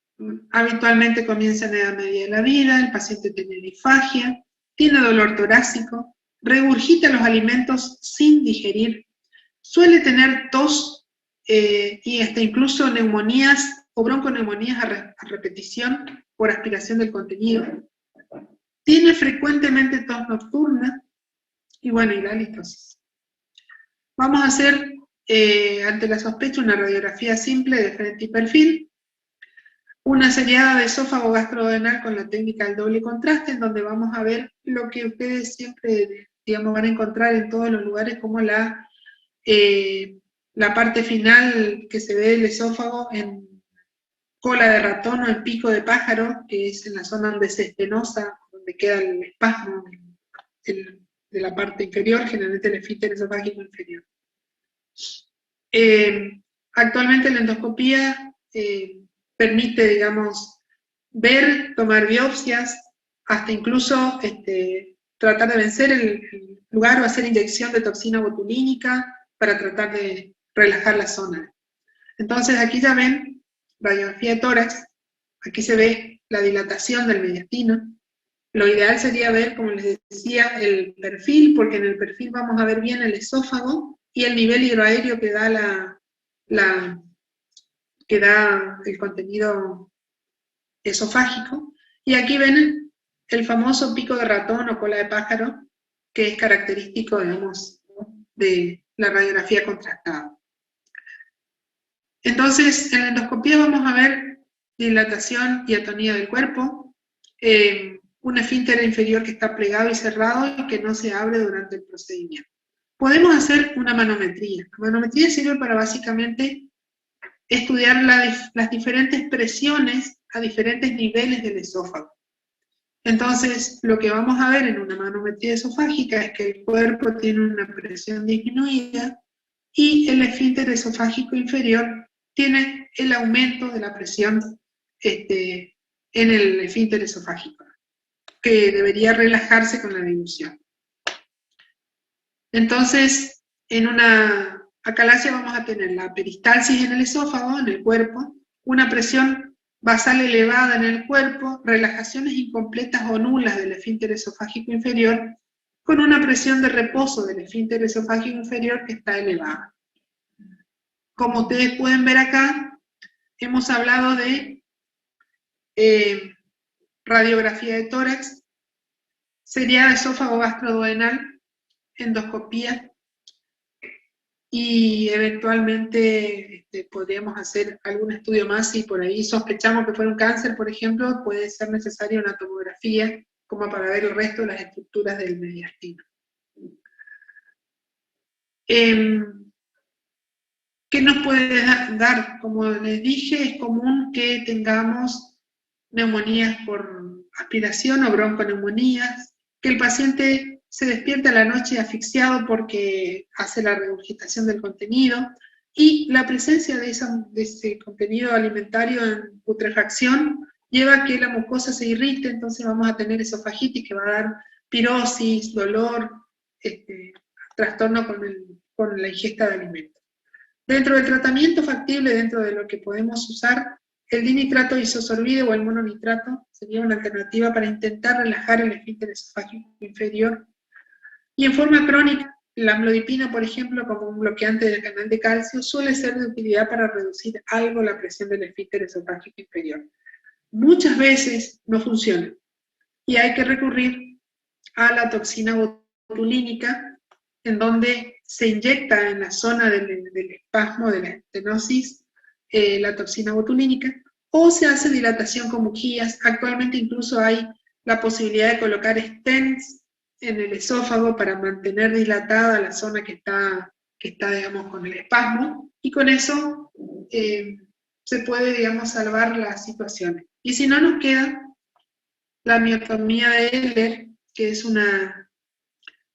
habitualmente comienza en la edad media de la vida, el paciente tiene disfagia, tiene dolor torácico, regurgita los alimentos sin digerir, suele tener tos y hasta incluso neumonías o bronconeumonías a repetición por aspiración del contenido. Tiene frecuentemente tos nocturna y bueno, y la halitosis. Vamos a hacer, ante la sospecha, una radiografía simple de frente y perfil, una seriada de esófago gastrodenal con la técnica del doble contraste, en donde vamos a ver lo que ustedes siempre, digamos, van a encontrar en todos los lugares, como la parte final que se ve del esófago en cola de ratón o en pico de pájaro, que es en la zona donde se estenosa, donde queda el espasmo de la parte inferior, generalmente el esfínter esofágico inferior. Actualmente la endoscopía permite, digamos, ver, tomar biopsias, hasta incluso tratar de vencer el lugar o hacer inyección de toxina botulínica para tratar de relajar la zona. Entonces aquí ya ven radiografía de tórax, aquí se ve la dilatación del mediastino. Lo ideal sería ver, como les decía, el perfil, porque en el perfil vamos a ver bien el esófago y el nivel hidroaéreo que da que da el contenido esofágico. Y aquí ven el famoso pico de ratón o cola de pájaro, que es característico, digamos, de la radiografía contrastada. Entonces, en la endoscopía vamos a ver dilatación y atonía del cuerpo, un esfínter inferior que está plegado y cerrado y que no se abre durante el procedimiento. Podemos hacer una manometría. La manometría sirve para básicamente estudiar las diferentes presiones a diferentes niveles del esófago. Entonces, lo que vamos a ver en una manometría esofágica es que el cuerpo tiene una presión disminuida y el esfínter esofágico inferior tiene el aumento de la presión en el esfínter esofágico, que debería relajarse con la dilución. Entonces, en una acalasia vamos a tener la peristalsis en el esófago, en el cuerpo, una presión basal elevada en el cuerpo, relajaciones incompletas o nulas del esfínter esofágico inferior, con una presión de reposo del esfínter esofágico inferior que está elevada. Como ustedes pueden ver acá, hemos hablado de radiografía de tórax, seriada de esófago gastroduodenal, endoscopía, y eventualmente podríamos hacer algún estudio más si por ahí sospechamos que fuera un cáncer, por ejemplo, puede ser necesaria una tomografía como para ver el resto de las estructuras del mediastino. ¿Qué nos puede dar? Como les dije, es común que tengamos neumonías por aspiración o bronconeumonías, que el paciente se despierta a la noche asfixiado porque hace la regurgitación del contenido, y la presencia de ese contenido alimentario en putrefacción lleva a que la mucosa se irrite, entonces vamos a tener esofagitis que va a dar pirosis, dolor, trastorno con la ingesta de alimentos. Dentro del tratamiento factible, dentro de lo que podemos usar, el dinitrato isosorbide o el mononitrato sería una alternativa para intentar relajar el esfínter esofágico inferior. Y en forma crónica, la amlodipina, por ejemplo, como un bloqueante del canal de calcio, suele ser de utilidad para reducir algo la presión del esfínter esofágico inferior. Muchas veces no funciona y hay que recurrir a la toxina botulínica, en donde se inyecta en la zona del espasmo de la estenosis la toxina botulínica, o se hace dilatación con bujías. Actualmente incluso hay la posibilidad de colocar stents en el esófago para mantener dilatada la zona que está digamos, con el espasmo, y con eso se puede, digamos, salvar las situaciones. Y si no, nos queda la miotomía de Ehler, que es una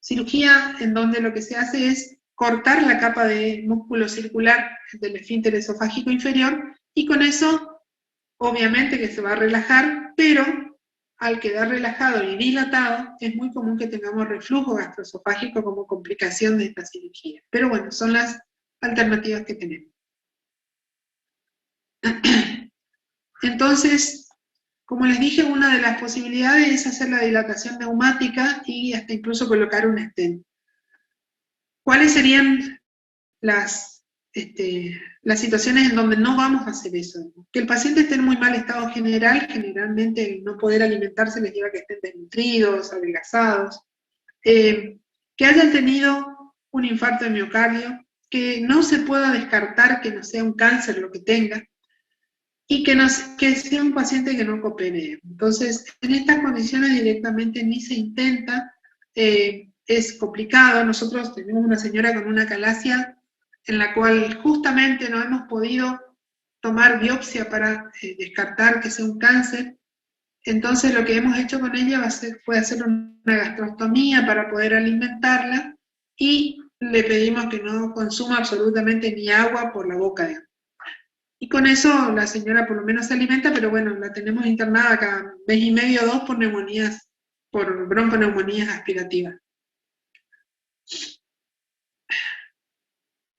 cirugía en donde lo que se hace es cortar la capa de músculo circular del esfínter esofágico inferior, y con eso, obviamente que se va a relajar, pero al quedar relajado y dilatado, es muy común que tengamos reflujo gastroesofágico como complicación de esta cirugía. Pero bueno, son las alternativas que tenemos. Entonces, como les dije, una de las posibilidades es hacer la dilatación neumática y hasta incluso colocar un stent. ¿Cuáles serían las situaciones en donde no vamos a hacer eso? Que el paciente esté en muy mal estado general, generalmente el no poder alimentarse les lleva a que estén desnutridos, adelgazados, que hayan tenido un infarto de miocardio, que no se pueda descartar que no sea un cáncer lo que tenga, y que sea un paciente que no coopere. Entonces, en estas condiciones directamente ni se intenta, es complicado. Nosotros tenemos una señora con una calasia en la cual justamente no hemos podido tomar biopsia para descartar que sea un cáncer. Entonces lo que hemos hecho con ella fue hacer una gastrostomía para poder alimentarla, y le pedimos que no consuma absolutamente ni agua por la boca, digamos. Y con eso la señora por lo menos se alimenta, pero bueno, la tenemos internada cada mes y medio o 2 por neumonías, por bronconeumonías aspirativas.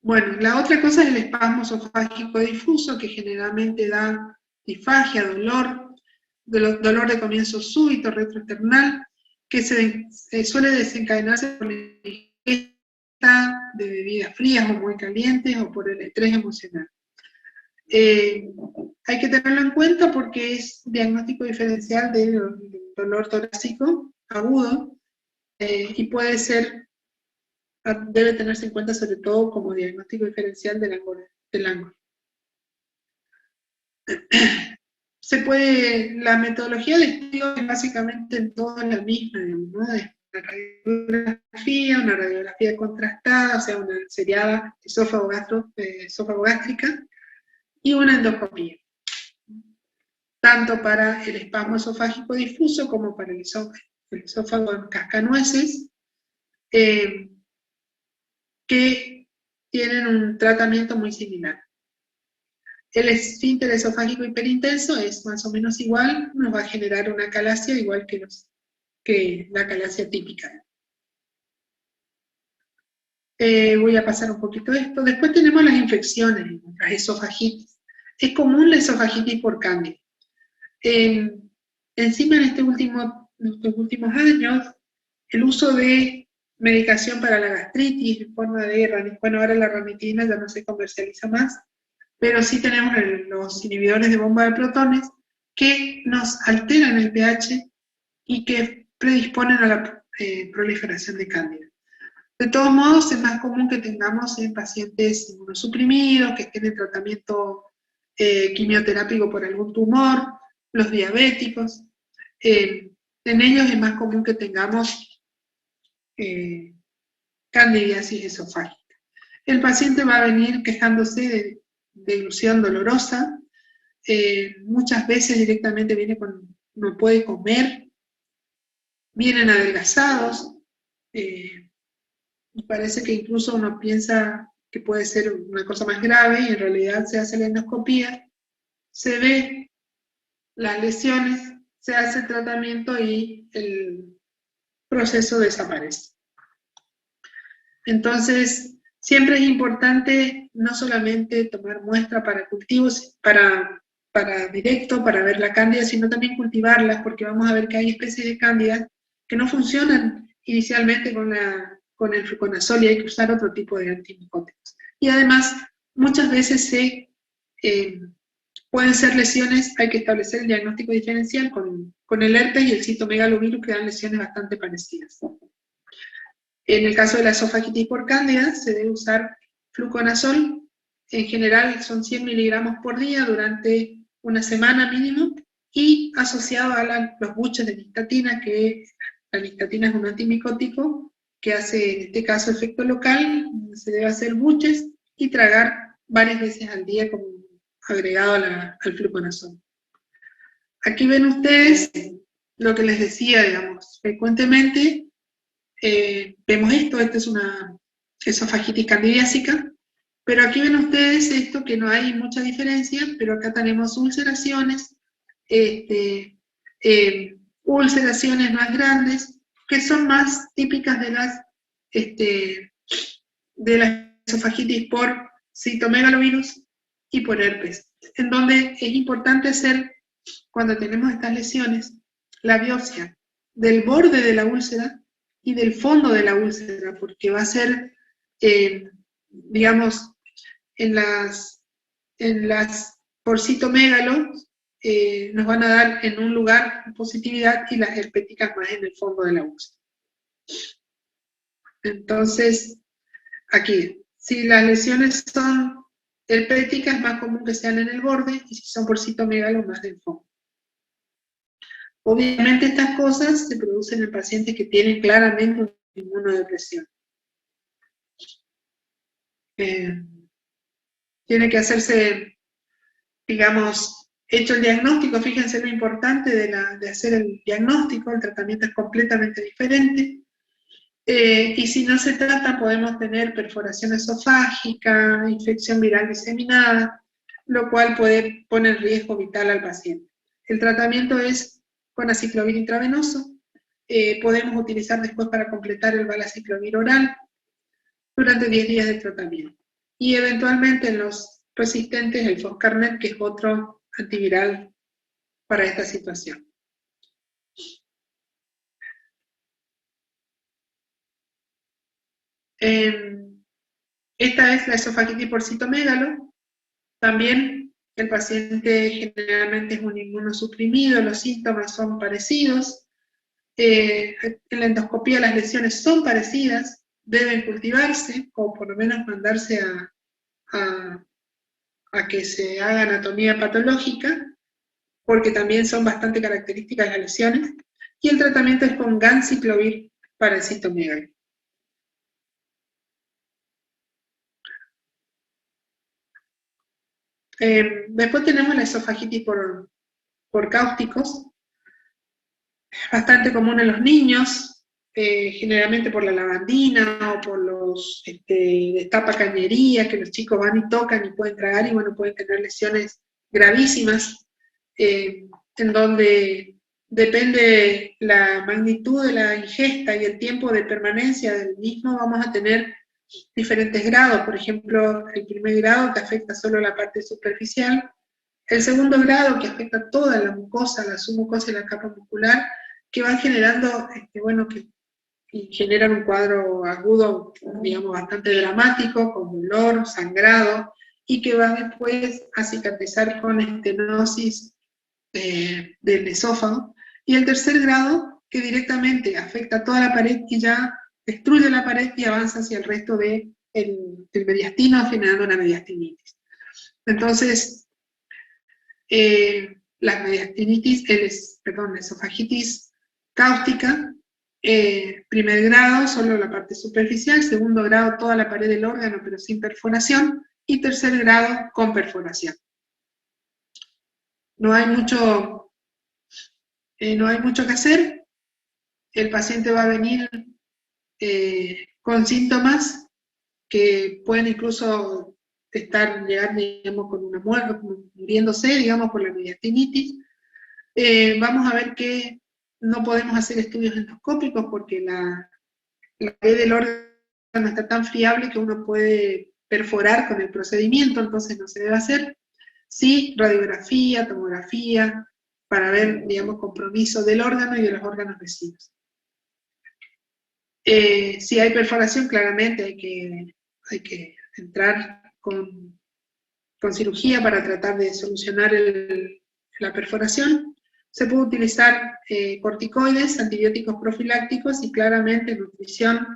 Bueno, la otra cosa es el espasmo esofágico difuso, que generalmente da disfagia, dolor de comienzo súbito, retroesternal, que se suele desencadenarse por la ingesta de bebidas frías o muy calientes o por el estrés emocional. Hay que tenerlo en cuenta porque es diagnóstico diferencial del dolor torácico agudo, y debe tenerse en cuenta sobre todo como diagnóstico diferencial del ángulo. La metodología de estudio es básicamente en todas la misma, ¿no? Una radiografía contrastada, o sea, una seriada esófago-gástrica, y una endoscopía, tanto para el espasmo esofágico difuso como para el esófago en cascanueces, que tienen un tratamiento muy similar. El esfínter esofágico hiperintenso es más o menos igual, nos va a generar una calasia igual que la calasia típica. Voy a pasar un poquito esto. Después tenemos las infecciones, las esofagitis. Es común la esofagitis por cándida. Encima en estos últimos años, el uso de medicación para la gastritis en forma de, bueno, ahora la ranitidina ya no se comercializa más, pero sí tenemos los inhibidores de bomba de protones que nos alteran el pH y que predisponen a la proliferación de cándida. De todos modos, es más común que tengamos en pacientes inmunosuprimidos, que estén en tratamiento quimioterápico por algún tumor, los diabéticos. En ellos es más común que tengamos candidiasis esofágica. El paciente va a venir quejándose de deglución dolorosa, muchas veces directamente viene con no puede comer, vienen adelgazados, y parece que incluso uno piensa que puede ser una cosa más grave, y en realidad se hace la endoscopía, se ve las lesiones, se hace el tratamiento y el proceso desaparece. Entonces, siempre es importante no solamente tomar muestra para cultivos, para directo, para ver la cándida, sino también cultivarlas, porque vamos a ver que hay especies de cándidas que no funcionan inicialmente con el fluconazol y hay que usar otro tipo de antimicóticos. Y además, muchas veces pueden ser lesiones, hay que establecer el diagnóstico diferencial con el herpes y el citomegalovirus, que dan lesiones bastante parecidas. En el caso de la esofagitis por cándida, se debe usar fluconazol. En general son 100 miligramos por día durante una semana mínimo, y asociado a los buches de nistatina, que La nistatina es un antimicótico que hace, en este caso, efecto local. Se debe hacer buches y tragar varias veces al día como agregado al fluconazol. Aquí ven ustedes lo que les decía, digamos, frecuentemente vemos esto es una esofagitis candidiásica, pero aquí ven ustedes esto que no hay mucha diferencia, pero acá tenemos ulceraciones, ulceraciones más grandes, que son más típicas de la esofagitis por citomegalovirus y por herpes, en donde es importante hacer, cuando tenemos estas lesiones, la biopsia del borde de la úlcera y del fondo de la úlcera, porque va a ser, digamos, en las por citomegalo, nos van a dar en un lugar positividad y las herpéticas más en el fondo de la úlcera. Entonces, aquí, si las lesiones son herpéticas, es más común que sean en el borde, y si son por citomegalo, más del fondo. Obviamente estas cosas se producen en pacientes que tienen claramente una inmunodepresión. Tiene que hacerse, digamos, hecho el diagnóstico. Fíjense lo importante de hacer el diagnóstico. El tratamiento es completamente diferente. Y si no se trata, podemos tener perforación esofágica, infección viral diseminada, lo cual puede poner riesgo vital al paciente. El tratamiento es con aciclovir intravenoso. Podemos utilizar después para completar el valaciclovir oral durante 10 días de tratamiento. Y eventualmente en los resistentes el Foscarnet, que es otro antiviral para esta situación. Esta es la esofagitis por citomegalo. También el paciente generalmente es un inmunosuprimido, los síntomas son parecidos. En la endoscopía las lesiones son parecidas, deben cultivarse, o por lo menos mandarse a que se haga anatomía patológica, porque también son bastante características las lesiones, y el tratamiento es con ganciclovir para el citomegalo. Después tenemos la esofagitis por cáusticos, bastante común en los niños, generalmente por la lavandina o por los destapacañerías, que los chicos van y tocan y pueden tragar, y bueno, pueden tener lesiones gravísimas, en donde depende la magnitud de la ingesta y el tiempo de permanencia del mismo, vamos a tener diferentes grados. Por ejemplo, el primer grado que afecta solo la parte superficial, el segundo grado que afecta toda la mucosa, la submucosa y la capa muscular, que van generando, que generan un cuadro agudo, digamos, bastante dramático, con dolor, sangrado, y que va después a cicatrizar con estenosis del esófago. Y el tercer grado, que directamente afecta toda la pared y ya destruye la pared y avanza hacia el resto del mediastino, generando una mediastinitis. Entonces, la mediastinitis, la esofagitis cáustica, primer grado, solo la parte superficial; segundo grado, toda la pared del órgano, pero sin perforación; y tercer grado, con perforación. No hay mucho que hacer. El paciente va a venir con síntomas que pueden incluso llegar, digamos, con una muerte, muriéndose, digamos, por la mediastinitis. Vamos a ver que no podemos hacer estudios endoscópicos porque la pared del órgano está tan friable que uno puede perforar con el procedimiento, entonces no se debe hacer. Sí, radiografía, tomografía, para ver, digamos, compromiso del órgano y de los órganos vecinos. Si hay perforación, claramente hay que entrar con cirugía para tratar de solucionar la perforación. Se puede utilizar corticoides, antibióticos profilácticos y claramente nutrición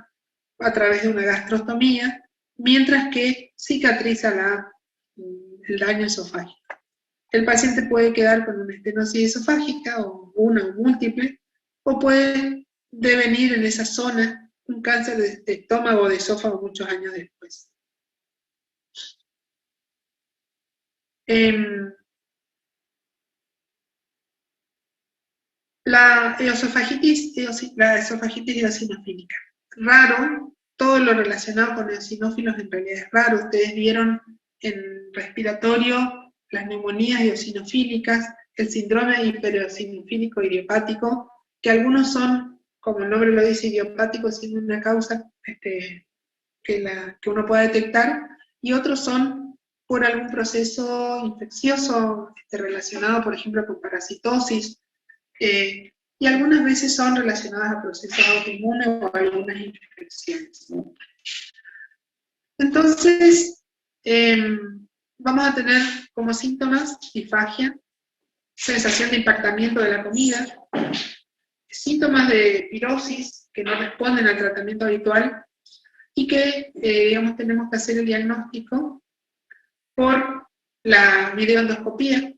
a través de una gastrostomía, mientras que cicatriza el daño esofágico. El paciente puede quedar con una estenosis esofágica, o una o múltiple, o puede devenir en esa zona un cáncer de estómago o de esófago muchos años después. La esofagitis eosinofílica. Raro, todo lo relacionado con eosinófilos en realidad es raro. Ustedes vieron en respiratorio las neumonías eosinofílicas, el síndrome hipereosinofílico idiopático, que algunos son, como el nombre lo dice, idiopáticos sin una causa que uno pueda detectar, y otros son por algún proceso infeccioso relacionado, por ejemplo, con parasitosis, y algunas veces son relacionadas a procesos autoinmunes o a algunas infecciones, ¿no? Entonces, vamos a tener como síntomas disfagia, sensación de impactamiento de la comida, síntomas de pirosis que no responden al tratamiento habitual y que, digamos, tenemos que hacer el diagnóstico por la videoendoscopía,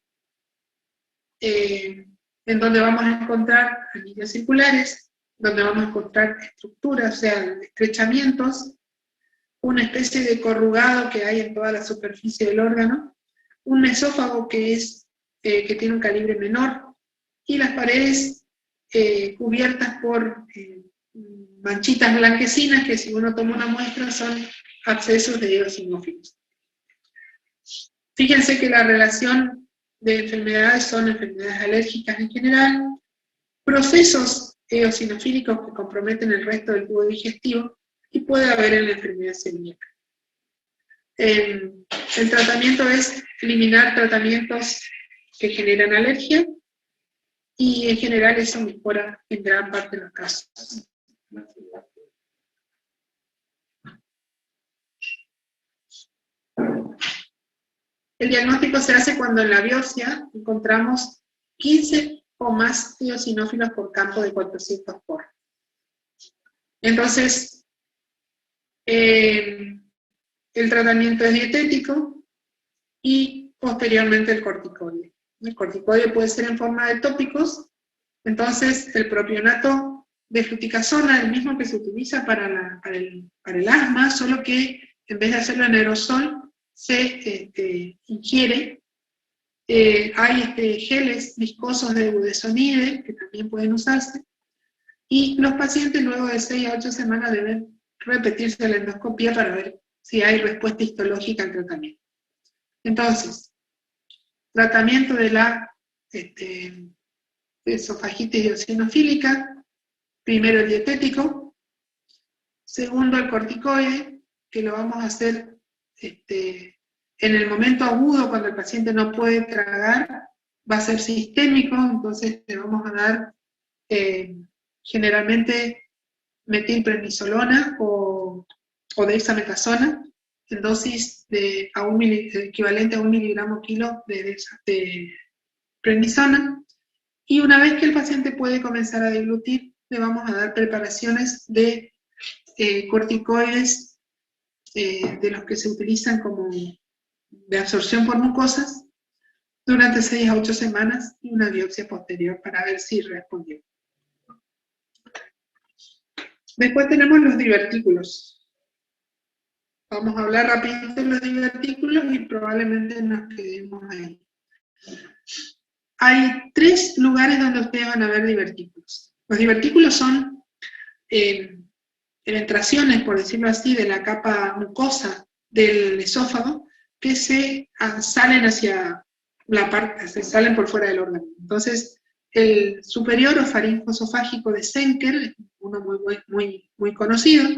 en donde vamos a encontrar anillos circulares, donde vamos a encontrar estructuras, o sea, estrechamientos, una especie de corrugado que hay en toda la superficie del órgano, un esófago que tiene un calibre menor, y las paredes cubiertas por manchitas blanquecinas que, si uno toma una muestra, son abscesos de eosinófilos. Fíjense que la relación de enfermedades son enfermedades alérgicas en general, procesos eosinofílicos que comprometen el resto del tubo digestivo, y puede haber en la enfermedad celíaca. El tratamiento es eliminar tratamientos que generan alergia, y en general eso mejora en gran parte de los casos. El diagnóstico se hace cuando en la biopsia encontramos 15 o más eosinófilos por campo de 400 por. Entonces, el tratamiento es dietético y posteriormente el corticoide. El corticoide puede ser en forma de tópicos, entonces el propionato de fluticasona, el mismo que se utiliza para el asma, solo que en vez de hacerlo en aerosol, se ingiere. Hay geles viscosos de budesonide que también pueden usarse, y los pacientes luego de 6 a 8 semanas deben repetirse la endoscopia para ver si hay respuesta histológica al tratamiento. Entonces, tratamiento de la esofagitis eosinofílica, primero el dietético, segundo el corticoide, que lo vamos a hacer en el momento agudo, cuando el paciente no puede tragar, va a ser sistémico, entonces le vamos a dar generalmente metilprednisolona o dexametasona, en dosis equivalente a 1 miligramo kilo de prednisona, y una vez que el paciente puede comenzar a deglutir, le vamos a dar preparaciones de corticoides, de los que se utilizan como de absorción por mucosas, durante 6 a 8 semanas, y una biopsia posterior para ver si respondió. Después tenemos los divertículos. Vamos a hablar rápido de los divertículos y probablemente nos quedemos ahí. Hay 3 lugares donde ustedes van a ver divertículos. Los divertículos son penetraciones, por decirlo así, de la capa mucosa del esófago, que se salen hacia la parte, se salen por fuera del órgano. Entonces, el superior o faringo esofágico de Zenker, uno muy conocido,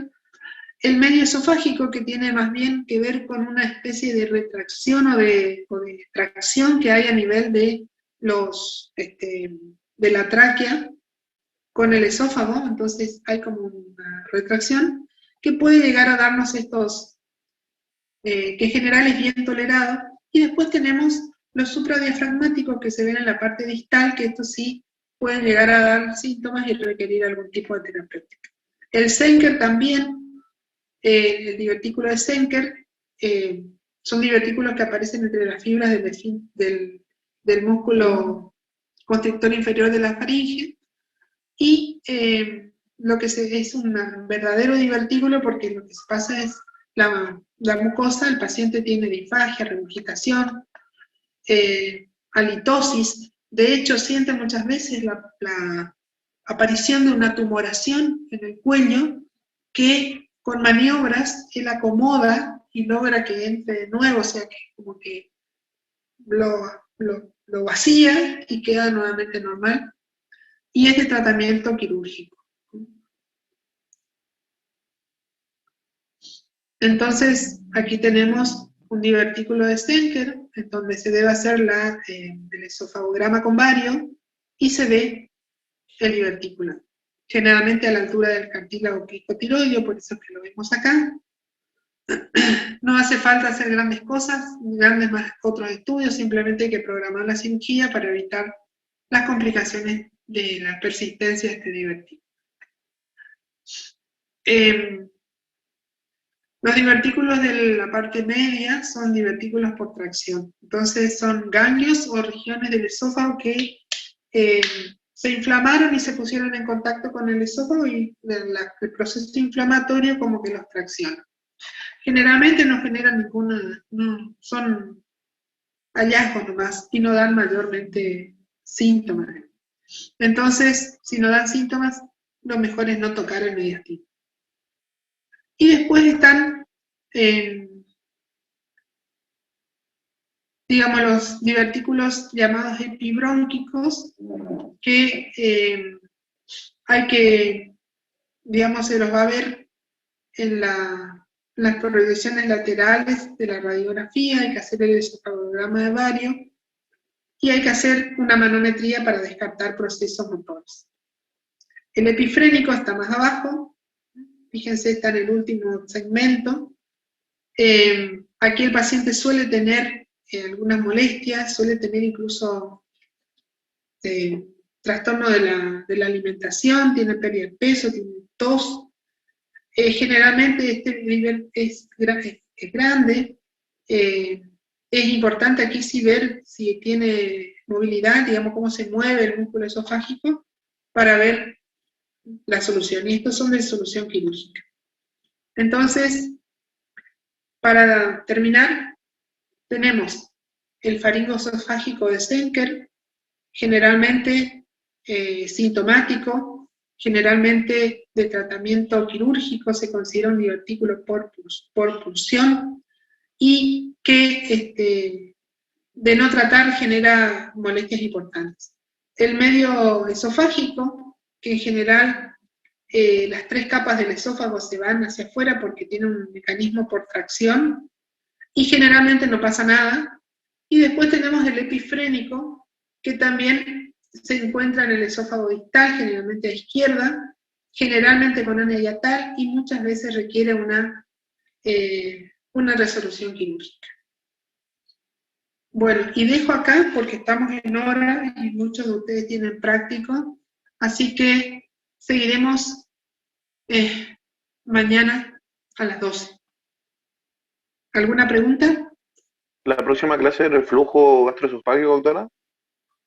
el medio esofágico, que tiene más bien que ver con una especie de retracción o de tracción que hay a nivel de de la tráquea con el esófago, entonces hay como una retracción que puede llegar a darnos estos, que en general es bien tolerado. Y después tenemos los supradiafragmáticos que se ven en la parte distal, que estos sí pueden llegar a dar síntomas y requerir algún tipo de terapéutica. El Zenker también, el divertículo de Zenker, son divertículos que aparecen entre las fibras del músculo constrictor inferior de la faringe, y es un verdadero divertículo, porque lo que se pasa es la mucosa, el paciente tiene disfagia, regurgitación, halitosis. De hecho, siente muchas veces la aparición de una tumoración en el cuello que con maniobras él acomoda y logra que entre de nuevo, o sea que como que lo vacía y queda nuevamente normal. Y es de tratamiento quirúrgico. Entonces, aquí tenemos un divertículo de Stenker, en donde se debe hacer el esofagograma con bario, y se ve el divertículo, generalmente a la altura del cartílago cricotiroideo, por eso es que lo vemos acá. No hace falta hacer grandes cosas, otros estudios, simplemente hay que programar la cirugía para evitar las complicaciones de la persistencia de este divertículo. Los divertículos de la parte media son divertículos por tracción. Entonces son ganglios o regiones del esófago que se inflamaron y se pusieron en contacto con el esófago, y el proceso inflamatorio como que los tracciona. Generalmente no generan son hallazgos nomás y no dan mayormente síntomas. Entonces, si no dan síntomas, lo mejor es no tocar el mediastino. Y después están, digamos, los divertículos llamados epibrónquicos, que hay que, digamos, se los va a ver en las proyecciones laterales de la radiografía, hay que hacer el esofagograma de bario, y hay que hacer una manometría para descartar procesos motores. El epifrénico está más abajo, fíjense, está en el último segmento. Aquí el paciente suele tener algunas molestias, suele tener incluso trastorno de la alimentación, tiene pérdida de peso, tiene tos. Generalmente este nivel es grande. Es importante aquí sí ver si tiene movilidad, digamos, cómo se mueve el músculo esofágico, para ver la solución. Y estos son de solución quirúrgica. Entonces, para terminar, tenemos el faringoesofágico de Stenker, generalmente sintomático, generalmente de tratamiento quirúrgico, se considera un divertículo por pulsión, y que de no tratar genera molestias importantes. El medio esofágico, que en general las 3 capas del esófago se van hacia afuera porque tiene un mecanismo por tracción, y generalmente no pasa nada. Y después tenemos el epifrénico, que también se encuentra en el esófago distal, generalmente a izquierda, generalmente con hernia hiatal, y muchas veces requiere una resolución quirúrgica. Bueno, y dejo acá porque estamos en hora y muchos de ustedes tienen práctico, así que seguiremos mañana a las 12. ¿Alguna pregunta? ¿La próxima clase de reflujo gastroesofágico, doctora?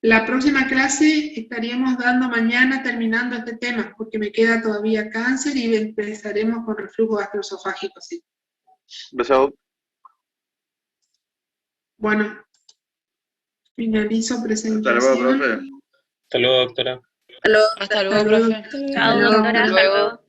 La próxima clase estaríamos dando mañana, terminando este tema, porque me queda todavía cáncer, y empezaremos con reflujo gastroesofágico, sí. Gracias. Bueno, finalizo presentación. Hasta luego, profe. Hasta luego, doctora. Hasta luego, profe. Chao, doctora. Hasta luego.